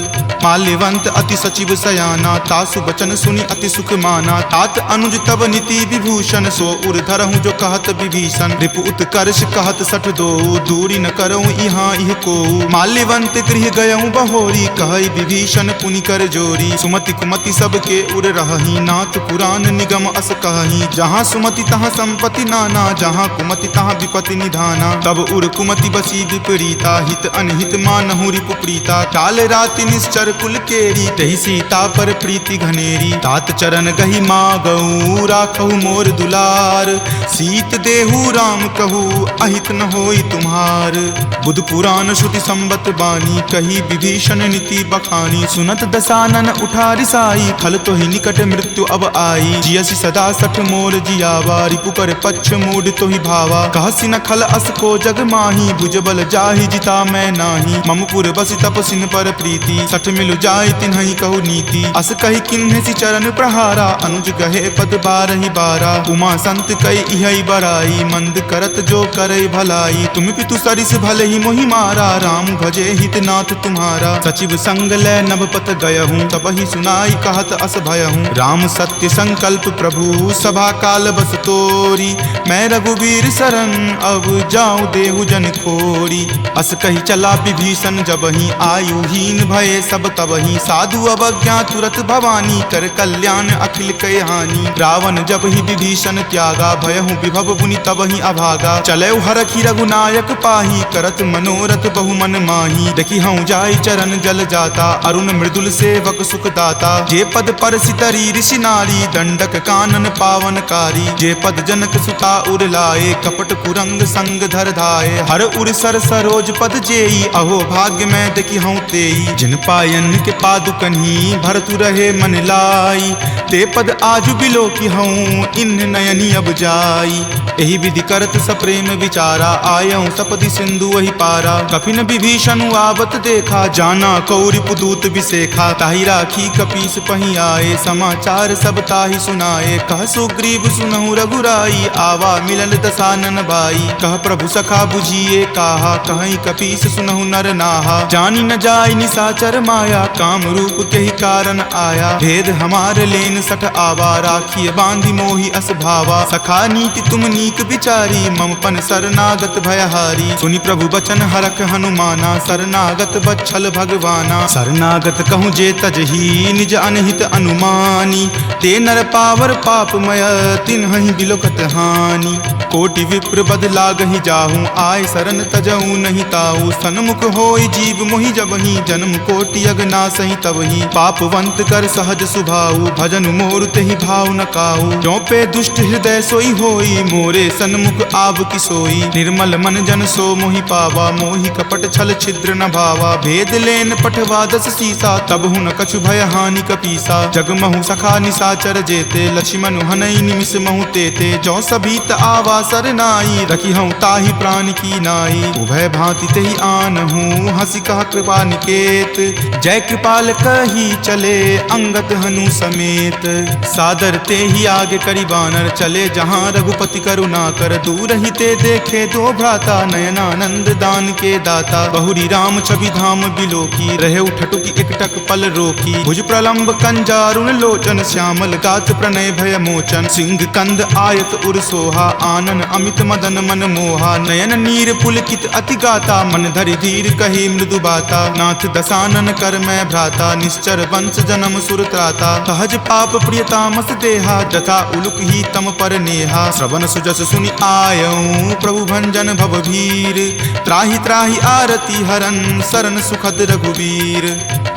माल्यवंत अति सचिव सयाना तासु बचन सुनि अति सुख माना तात अनुज तब नीति विभूषण सो उर धरहूँ जो कहत विभीषण रिपु उत्कर्ष कहत सठ दो दूरी न करऊँ यहाँ इह को माल्यवंत गृह गयऊँ बहोरी कहई विभीषण पुनि कर जोरी सुमति कुमति सबके उर रहही नाथ पुराण निगम अस कहही जहाँ सुमति तहाँ संपत्ति नाना जहाँ कुमति तहाँ विपति निधाना तब उर कुमति बसी विपरीता हित अनहित मानहु रिपु प्रीता काल राति निश्चर कुल केरी तही सीता पर प्रीति घनेरी तात चरण गही मागऊ राखहु मोर दुलार सीत देहु राम कहू अहित न होई तुम्हार बुध पुराण श्रुति संबत बानी कही विभीषण नीति बखानी सुनत दसानन उठा रिसाई खल तो ही निकट मृत्यु अब आई जियसि सदा सठ मोर जियावा रिपु कर पक्ष मूड तो ही भावा कहसी न खल अस को जग माही भुजबल जाहि जिता मैं मैं नाही। मम पुर बसि तपसिन पर प्रीति, सठ मिलु जाय तिन्हि कहु नीति। अस कहि किन्हे सि चरण प्रहारा, अनुज गहे पद बारहि बारा। उमा संत कई इहै बराई, मंद करत जो करे भलाई। तुम पितु सरिस भले ही मोहि मारा, राम भजे हित नाथ तुम्हारा। सचिव संग लै नभपत गयहूँ, तबहि सुनाई कहत अस भयहूँ। राम सत्य संकल्प प्रभु, सभा काल बस तोरी। मैं रघुवीर शरण, अब जाऊँ देहु जन खोरी। अस कही चला विभीषण जबहि, आयुहीन भये सब तबहि। साधु अवज्ञा तुरत भवानी, कर कल्याण अखिल कय हानि। रावण जब ही विभीषण त्यागा, भयहु विभव मुनि तबहि अभागा। चलै हरखि रघुनायक पाही, करत मनोरथ बहु मन माही। देखि हूँ जाय चरण जल जाता, अरुण मृदुल सेवक सुख दाता। जे पद पर सितरी ऋषि नारी, दंडक कानन पावनकारी। जे पद जनक सुता उर लाए, कपट कुरंग संग धर धाये। हर उर सर सरोज पद जेई, अहो भाग्य मैं देखि हूँ तेई। जिन पायन के पादुकन्ही, भरतु रहे मन लाई। ते पद आजु बिलो की हूँ, इन नयनी अब जाई। एहि विधि करत सप्रेम विचारा, आयऊँ सपदि सिंधु वही पारा। कपिन विभीषण आवत देखा, जाना कौरि पुदूत विसेखा। ताहि राखी कपीस पहि आए, समाचार सब ताहि सुनाए। कह सुग्रीव सुनहु रघुराई, आवा मिलल दसानन बाई। कह प्रभु सखा बुझिए काहा, कहीं कपीस सुनहु नर नाहा। जानी न जाय निसाचर माया, काम रूप के ही कारण आया। भेद हमार लेन सठ आवा, राखिय बांधि मोहि अस भावा। सखा नीति तुम नीक विचारी, मम पन शरणागत भयहारी। सुनि प्रभु बचन हरख हनुमाना, शरणागत बच्छल भगवाना। शरणागत कहूँ जे तजही, निज अनहित अनुमानी। ते नर पावर पापमय, तिन्हि बिलोकत हानि। कोटि विप्र बद लागहि जाहूँ, आय शरण तजऊ नहीं ताऊ। सन्मुख होय जीव मोहि जबहि, जन्म कोटि अगनासहि तबहि। पापवंत कर सहज सुभाऊ, भजन मोर तेहि भाव न काऊ। जो पे दुष्ट हृदय सोई होई, मोरे सन्मुख आब की सोई। निर्मल मन जन सो मोहि पावा, मोहि कपट छल छिद्र न भावा। भेद लेन पठवा दस सीसा, तब हूँ न कछु भय हानि कपीसा। जगमहु सखा निसाचर जेते, लक्ष्मण हनई निमिष महु तेते। जो सभीत आवा सरनाई, रखी हूँ ताहि प्राण की नाई। उभय भांति तेहि आनहूँ, हंसी कहा कृपा निकेत। जय कृपाल कही चले, अंगत हनु समेत। सादर ते ही आगे करी बानर, चले जहाँ रघुपति करुणा कर। दूर ही ते देखे दो भ्राता, नयनानंद दान के दाता। बहुरी राम छवि धाम बिलो की, रहे उठटुकी एकटक पल रोकी। भुज प्रलंब कंजारुण लोचन, श्यामल गात प्रणय भय मोचन। सिंह कंद आयत उर सोहा, आनन अमित मदन मन मोहा। नयन नीर पुलकित अति गाता, मन धरि धीर कही मृदु बाता। नाथ दसानन कर मैं भ्राता, निश्चर वंश जन्म सुर त्राता। सहज पाप प्रियतामस देहा, जथा उलुक ही तम पर नेहा। श्रवण सुजस सुनि आयऊँ, प्रभु भंजन भवभीर। त्राहि त्राहि आरती हरन, शरण सुखद रघुवीर।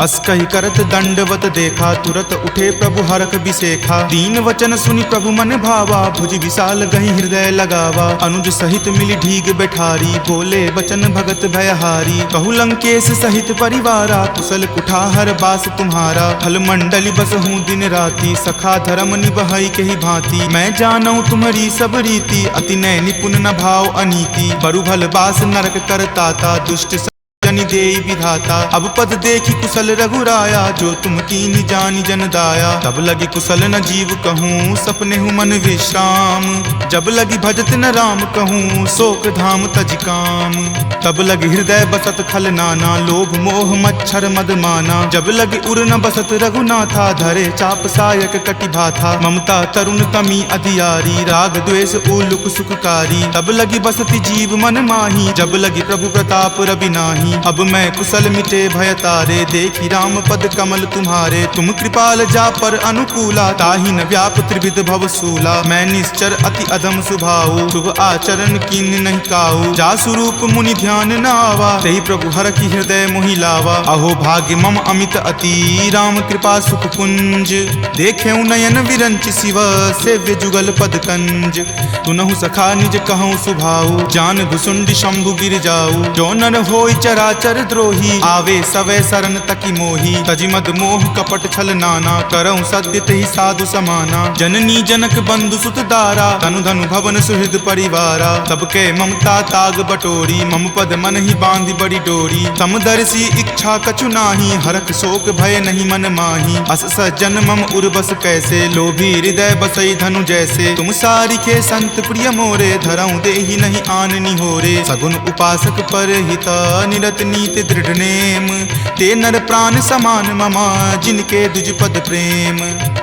अस कहि करत दंडवत देखा, तुरत उठे प्रभु हरख बिसेखा। दीन वचन सुनि प्रभु मन भावा, भुज विशाल गहि हृदय लगावा। अनुज सहित मिली ढीग बैठारी, बोले बचन भगत भयहारी। कहु लंकेश सहित परिवारा, कुशल कुठार बास तुम्हारा। फल मंडली बस हूँ दिन राति, सखा धर्म निबहई के ही भांति। मैं जानऊँ तुम्हारी सब रीति, अति नय निपुण न भाव अनीति। बरु भल बास नरक करताता, दुष्ट जनि देई विधाता। अब पद देखी कुशल रघुराया, जो तुम कीनी जानी जन दाया। तब लगी कुशल न जीव कहूँ, सपने हूँ मन विश्राम। जब लगी भजत न राम कहूँ, शोक धाम तज काम। तब लगी हृदय बसत खल नाना, लोभ मोह मच्छर मद माना। जब लगी उर न बसत रघुनाथा, धरे चाप सायक कटि भाथा। ममता तरुण तमी अधियारी, राग द्वेष उलुक सुखकारी। तब लगी बसती जीव मन माही, जब लगी प्रभु प्रताप रवि नाही। अब मैं कुशल मिटे भय तारे, देखी राम पद कमल तुम्हारे। तुम कृपाल जा पर अनुकूला, ताहि न व्याप त्रिविध भव सूला। मैं निश्चर अति अधम सुभाऊ, शुभ आचरण कीन नहीं काऊ। जा स्वरूप मुनि ध्यान न आवा, तेहि प्रभु हर की हृदय मोहि लावा। अहो भाग्य मम अमित अति, राम कृपा सुख पुंज। देखे नयन विरंच शिव, सेव्य जुगल पद कंज। तुनहु सखा निज कहूँ सुभाऊ, जान भुसुंडी शंभु गिर जाऊ। जो नर होय चरा सचराचर द्रोही, आवे सवै सरन तकी मोही। तजि मद मोह कपट छल नाना, करऊं सत्य तेहि साधु समाना। जननी जनक बंधु सुत दारा, तनु धनु भवन सुहृद परिवारा। सबके ममता ताग बटोरी, मम पद मन ही बांधि बड़ी डोरी। समदर्शी इच्छा कछु नाही, हरख शोक भय नहीं मन माही। अस सज्जन मम उर्बस कैसे, लोभी हृदय बसई धनु जैसे। तुम सारिखे संत प्रिय मोरे, धरऊं देहि नहीं आन निहोरे। सगुन उपासक पर हिता, निरत नीति दृढ़ नेम। ते नर प्राण समान ममा, जिनके दुज पद प्रेम।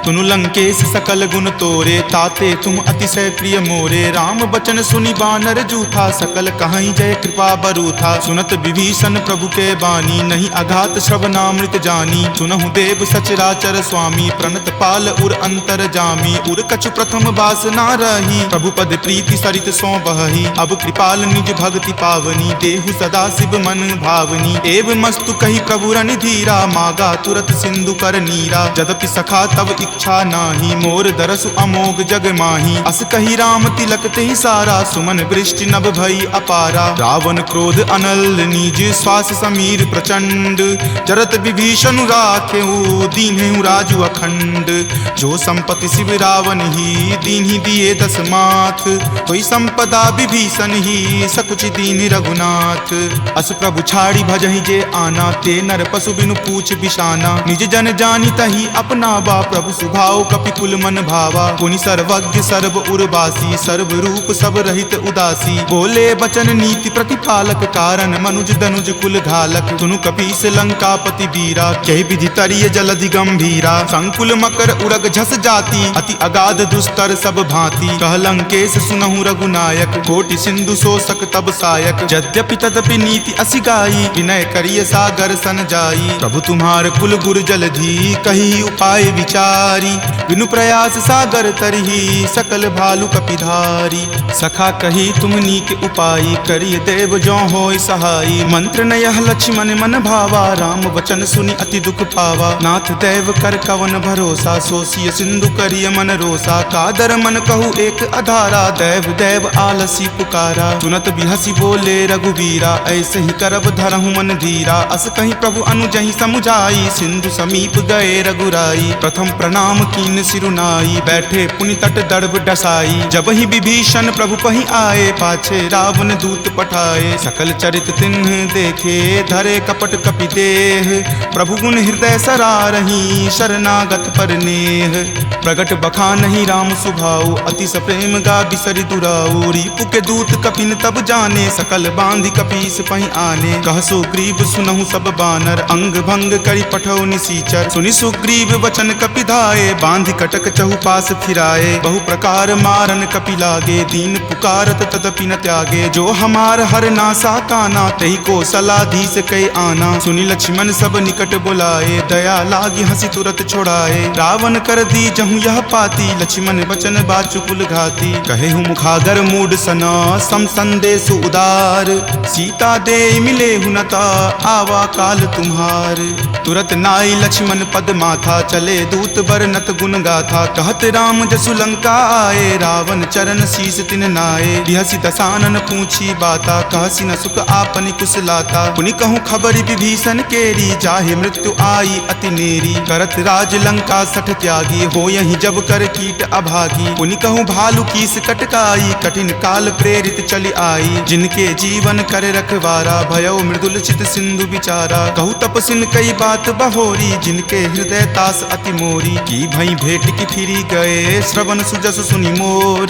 तुनु लंकेश सकल गुण तोरे, ताते तुम अतिशय प्रिय मोरे। राम बचन सुनि बानर जूथा, सकल कहाई जय कृपा बरूथा। सुनत विभीषण प्रभु के बानी, नहीं अघात श्रवणामृत जानी। सुनहु देव सचराचर स्वामी, प्रणत पाल उर अंतर जामी। उर कछु प्रथम बास ना रही, प्रभु पद प्रीति सरित सो बहही। अब कृपाल निज भक्ति पावनी, देहु सदा शिव मन भावनी। एव मस्तु कही प्रभु रण धीरा, मागा तुरत सिंधु कर नीरा। जदपि सखा तब इच्छा नाही, मोर दरसु अमोघ जग माही। अस कही राम तिलक तेहि सारा, सुमन वृष्टि नभ भई अपारा। रावण क्रोध अनल निज, श्वास समीर प्रचंड। जरत विभीषण राखेऊ, दीन्हेउ राजु अखंड। जो संपत्ति शिव रावण ही, दीन्हि दिए दस माथ। कोई संपदा विभीषण ही, सकुच दीन रघुनाथ। अस प्रभु छाड़ी भजहि जे आना, ते नर पशु बिनु पूछ बिशाना। निज जन जानी तही अपनावा, प्रभु सुभाव कपिकुल मन भावा। पुनि सर्वज्ञ सर्व उर्वासी, सर्व रूप सब रहित उदासी। बोले बचन नीति प्रतिपालक, कारण मनुज दनुज कुल घालक। सुनु कपीस लंकापति वीरा, कहि विधि तरिय जलधि गंभीरा। संकुल मकर उरग झस जाति, अति अगाध दुस्तर सब भांति। कह लंकेश सुनहु रघुनायक, कोटि सिंधु शोषक तब सायक। यद्यपि तदपि नीति असि गाई, विनय करिय सागर सन जाई। प्रभु तुम्हार कुल गुर जलधि, कही उपाय विचारी। बिनु प्रयास सागर तरही, सकल भालु कपिधारी। सखा कही तुम नीक उपाई, करिय देव जो होय सहाई। मंत्र नयह लक्ष्मण मन भावा, राम वचन सुनि अति दुख पावा। नाथ देव कर कवन भरोसा, सोसिय सिंधु करिय मन रोसा। कादर मन कहु एक अधारा, देव देव आलसी पुकारा। सुनत बिहसी बोले रघुवीरा, ऐसे ही करब धरहु मन धीरा। अस कहीं प्रभु अनुजहि समुझाई, सिंधु समीप गए रघुराई। प्रथम प्रणाम कीन सिरुनाई, बैठे पुनि तट दर्भ डसाई। जब ही विभीषण प्रभु पहि आए, पाछे रावण दूत पठाए। सकल चरित तिन्ह देखे, धरे कपट कपि देह। प्रभु गुण हृदय सरारही, शरणागत पर नेह। प्रगट बखानहि राम सुभाऊ, अति सप्रेम गा बिसरि दुराऊ। रिपु के दूत कपिन तब जाने, सकल बांधि कपीस पहि आने। कह सुग्रीव सुनहु सब बानर, अंग भंग करि पठौ निसीचर। सुनि सुग्रीव वचन कपि धाये, बांधि कटक चहु पास फिराए। बहु प्रकार मारन कपि लागे, दीन पुकारत तदपि न त्यागे। जो हमार हर नासा काना, तेहि को सलाधीस कै आना। सुनि लक्ष्मण सब निकट बुलाए, दया लागी हंसी तुरत छोड़ाए। रावण कर दी जहु यह पाती, लक्ष्मण वचन बाचुकुल घाती। कहे हूँ मुखागर मूड सना, सम संदेश उदार। सीता दे मिले हुनता, आवा काल तुम्हार। तुरत नाई लक्ष्मण पद माथा, चले दूत बरनत गुण गाथा। कहत राम जसु लंका आए, रावण चरण शीस तिन नाये। बिहसी दसानन पूछी बाता, कहसी न सुख आपनि कुशलाता। पुनि कहूँ खबरि विभीषण केरी, जाहे मृत्यु आई अति नेरी। करत राज लंका सठ त्यागी, हो यही जब कर कीट अभागी। पुनि कहूँ भालू कीस कटकाई, कठिन काल प्रेरित चली आई। जिनके जीवन करे रखवारा, भयो मृदुल चित सिंधु विचारा। कहूँ तपसिन कई बात बहोरी, जिनके हृदय तास अति मोरी। की भई भेंट की फिरी गए, श्रवण सुजस सुनि मोर।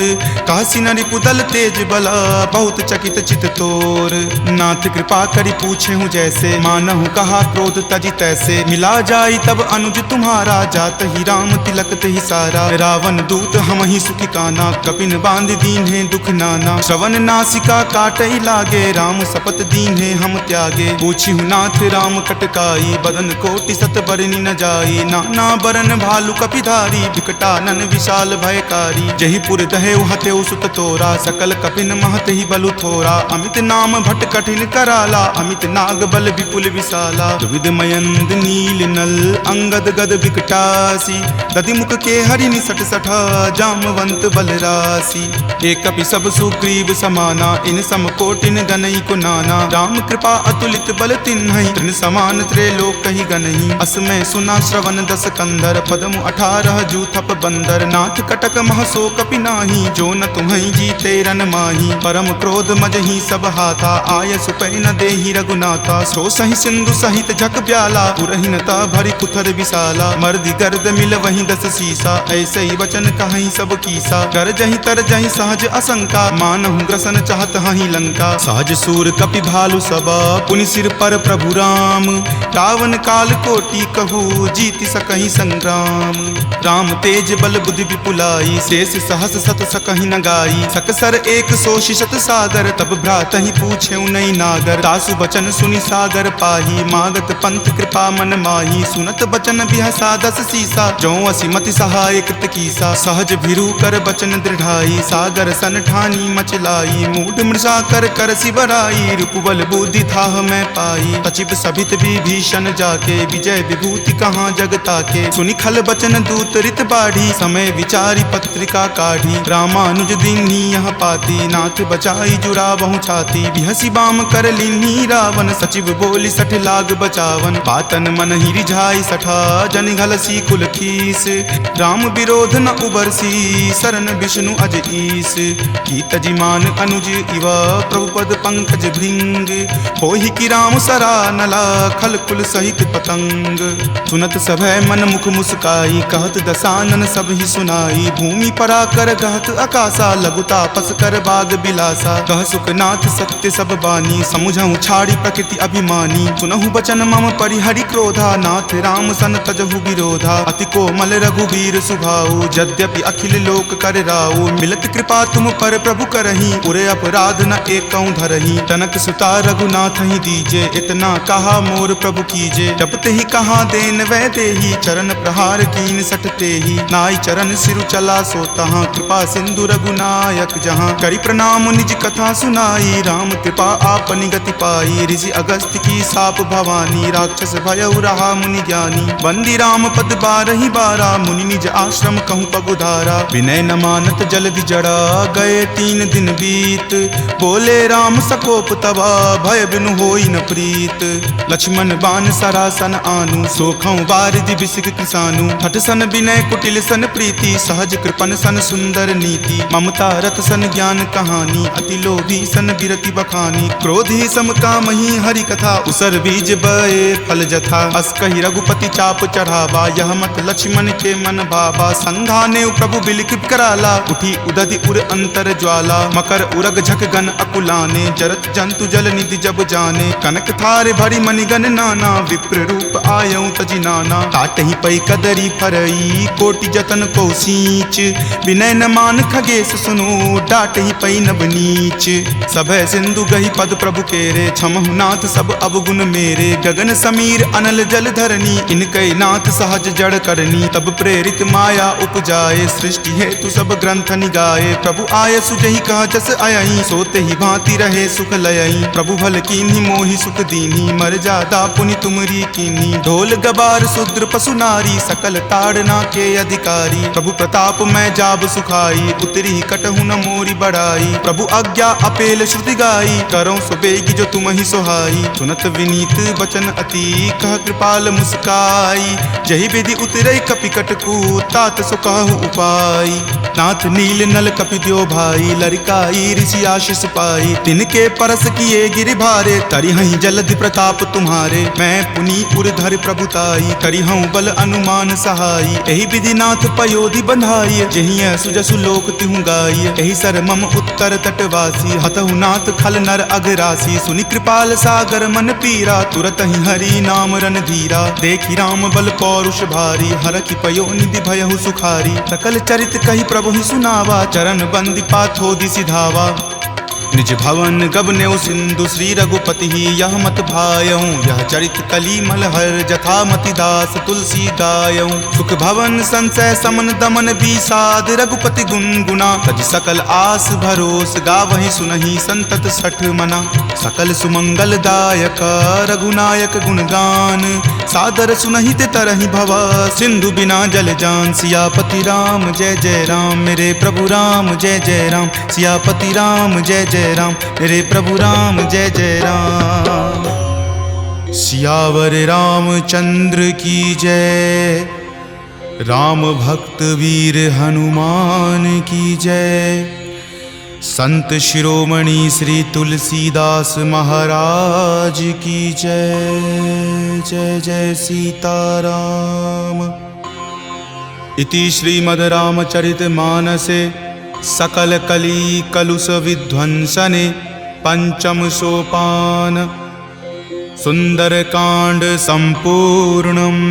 कहसी न रिपुदल तेज बला, बहुत चकित चित तोर। नाथ कृपा करी पूछे हूँ जैसे, मानहु कहा क्रोध तजी तैसे। मिला जाई तब अनुज तुम्हारा, जात ही राम तिलक तेहि सारा। रावण दूत हम ही सुखी काना, कपिन बांध दीन है दुख नाना। श्रवण नासिका काटई लागे, राम शपथ दीन है हम त्यागे। पूछी हूँ नाथ राम कटकाई, बदन कोटि सत बरनी न जाई। नाना बरन भालू कपिधारी, विकटानन विशाल भयकारी। जही पुर दहेउ हतेउ सुत तोरा, सकल कपिन महत ही बलु थोरा। अमित नाम भट कठिन कराला, अमित नाग बल विपुल विशाला। विविध मयंद नील नल, अंगद गद विकटासी। दधि मुख के हरि निसट सठा, जामवंत बलरासी। एक कपि सब सुग्रीव समाना, इन सम कोटिन गनई को नाना। राम कृपा कृपा अतुलित बल तिन्हहि, तृण समान त्रैलोक कहि गनहि। असमय सुना श्रवण दस कंधर, पदम 18 जूथप बंदर। नाथ कटक महसो कपि नाही, जो न तुम्हि जीते रन माही। परम क्रोध मजहि सब हाथा, आय सुपै न देहि रघुनाथा। सो सहि सिंधु सहित झक ब्याला, पुरहिनता भरी पुथर विशाला। मर्दि गर्द मिल वहीं 10 सीसा, ऐसे ही वचन कहीं सब कीसा। कर जहि तर जहि सहज असंका, मानहु ग्रसन चाहत हहि लंका। सहज सूर कपि भालु सबा, पुनि सिर पर प्रभु राम। रावण काल कोटि कहू, जीति सकहि संग्राम। राम तेज बल बुद्धि विपुलाई, शेष सहस सत सकहि न गाई। सकसर 100 सागर, तब भ्रातहि पूछेउ नहीं नागर। तासु बचन सुनि सागर पाही, मागत पंथ कृपा मन माही। सुनत बचन बिहसा 10 सीसा, जो असिमति सहाय कृत कीसा। सहज भिरु कर बचन दृढ़ाई, सागर सन ठानी मचलाई। मूढ़ मृषा कर कर सिबराई, रूपबल बुद्धि थाह मैं पाई। तचिप सभित विभीषण जाके, विजय विभूति कहाँ जग ताके। सुनि खल बचन दूत रित बाढ़ी, समय विचारी पत्रिका काढ़ी। रामानुज दीन्ही यह पाती, नाथ बचाई जुड़ावहु छाती। बिहसी बाम कर लीन्ही रावण, सचिव बोली 60 लाग बचावन। पातन मन ही रिझाई 60, जन घलसी कुल खीस। राम विरोध न उबरसी, शरण विष्णु अज ईस। कीत जिमान अनुज इवा, प्रभु पद पंकज भृंग। होहि कि राम सरा नला, खल कुल सहित पतंग। सुनत सभय मन मुख मुस्काई, कहत दसानन सब ही सुनाई। भूमि परा कर गहत आकाशा, लघु तापस कर बाग बिलासा। कह सुखनाथ सत्य सब बानी, समुझहु छाड़ी प्रकृति अभिमानी। सुनहु बचन मम परिहरि क्रोधा, नाथ राम सन तजहु विरोधा। अति कोमल रघुबीर सुभाऊ, यद्यपि अखिल लोक कर राऊ। मिलत कृपा तुम पर प्रभु करही, उरे अपराध न एकौ धरही। तनक सुता रघुनाथ ही दीजे, इतना कहा मोर प्रभु कीजे। जपते ही कहा देन वै देही, चरण प्रहार कीन सटते ही। नाई चरण सिरु चला सो तहाँ, कृपा सिंधु रघुनायक जहाँ। करि प्रणाम निज कथा सुनाई, राम कृपा आपनि गति पाई। ऋषि अगस्त्य की साप भवानी, राक्षस भयउ रहा मुनि ज्ञानी। बंदी राम पद 12 बारा, मुनि निज आश्रम कहूँ पगुधारा। विनय न मानत जल्दि जड़ा, गए 3 दिन बीत। बोले राम सकोप तबा, भय बिनु होई न प्रीत। लक्ष्मण बान सरासन आनु, सोखौ बारिधि बिसिक किसानु। हठ सन विनय कुटिल सन प्रीति, सहज कृपन सन सुंदर नीति। ममता रथ सन ज्ञान कहानी, अति लोभी सन बिरति बखानी। क्रोध ही सम कामहि हरि कथा, उसर बीज बए फल जथा। अस कहि रघुपति चाप चढ़ावा, यह मत लक्ष्मण के मन भावा। संधाने प्रभु बिलखित कराला, उठी उदधि उर अंतर ज्वाला। मकर उरग झक गन अकुलाने, जरत जंतु जल निधि जब जाने। कनक थारे भरी मणिगन नाना, विप्र रूप आयऊ तजि नाना। काटहि पै कदरी फरई, कोटि जतन को सींच। विनय न मान खगेश सुनो, डाटहि पै नब नीच। सभय सिंधु गहि पद प्रभु केरे, क्षमहु नाथ सब अवगुण मेरे। गगन समीर अनल जल धरनी, इनकै नाथ सहज जड़ करनी। तब प्रेरित माया उपजाए, सृष्टि हेतु सब ग्रंथ निगाए। प्रभु आय सुजहि कह जस अयहि, सोते ही भांति रहे सुख लयहि। प्रभु भल कीन्ही मोहि सुख दीन्ही, मर्यादा पुनि तुमरी कीन्ही। ढोल गबार शूद्र पशु नारी, सकल ताड़ना के अधिकारी। प्रभु प्रताप मैं जाब सुखाई, उतरी कटहु न मोरी बढ़ाई। प्रभु आज्ञा अपेल श्रुति गाई, करौ सुबेगी जो तुम ही सोहाई। सुनत विनीत बचन अति, कह कृपाल मुस्काई। जहि विधि उतरै कपि कटकू, तात सो कहु उपाय। नाथ नील नल कपि द्यो भाई, लरिकाई ऋषि आशीष पाई। तिनके परस किए गिरि भारे, तरिहहि जलधि प्रताप तुम्हारे। मैं पुनि उरधर प्रभुताई, करिहउँ बल अनुमान सहाई। एहि विधि नाथ पयोधि बंधाई, जहिं सुजसु लोक तिहु गाई। एहि सर मम उत्तर तटवासी, हतहु नाथ खल नर अघरासी। सुनि कृपाल सागर मन पीरा, तुरत ही हरि नाम रन धीरा। देखि राम बल पौरुष भारी, हरखि पयो निधि भयहु सुखारी। सकल चरित कहि प्रभु ही सुनावा, चरण बंदी पाथोधि सिधावा। निज भवन गबनेउ सिंधु, श्री रघुपति ही यह मत भायऊँ। यह चरित कली मलहर, जथा मति दास तुलसी गायऊँ। सुख भवन संशय समन दमन विषाद, रघुपति गुनगुना। तज सकल आस भरोस, गावहि सुनहि संतत 60 मना। सकल सुमंगल दायक, रघुनायक गुणगान। सादर सुनहि ते तरहि भवा, सिंधु बिना जल जान। सियापति राम जय जय राम, मेरे प्रभु राम जय जय राम। सियापति राम जय जय राम, मेरे प्रभु राम जय जय राम। सियावर रामचंद्र की जय। राम भक्त वीर हनुमान की जय। संत शिरोमणि श्री तुलसीदास महाराज की जय। जय जय सीताराम। इति श्रीमद् रामचरित मानसे सकल कली कलुष विध्वंसने पंचम सोपान सुंदरकांड संपूर्णम्।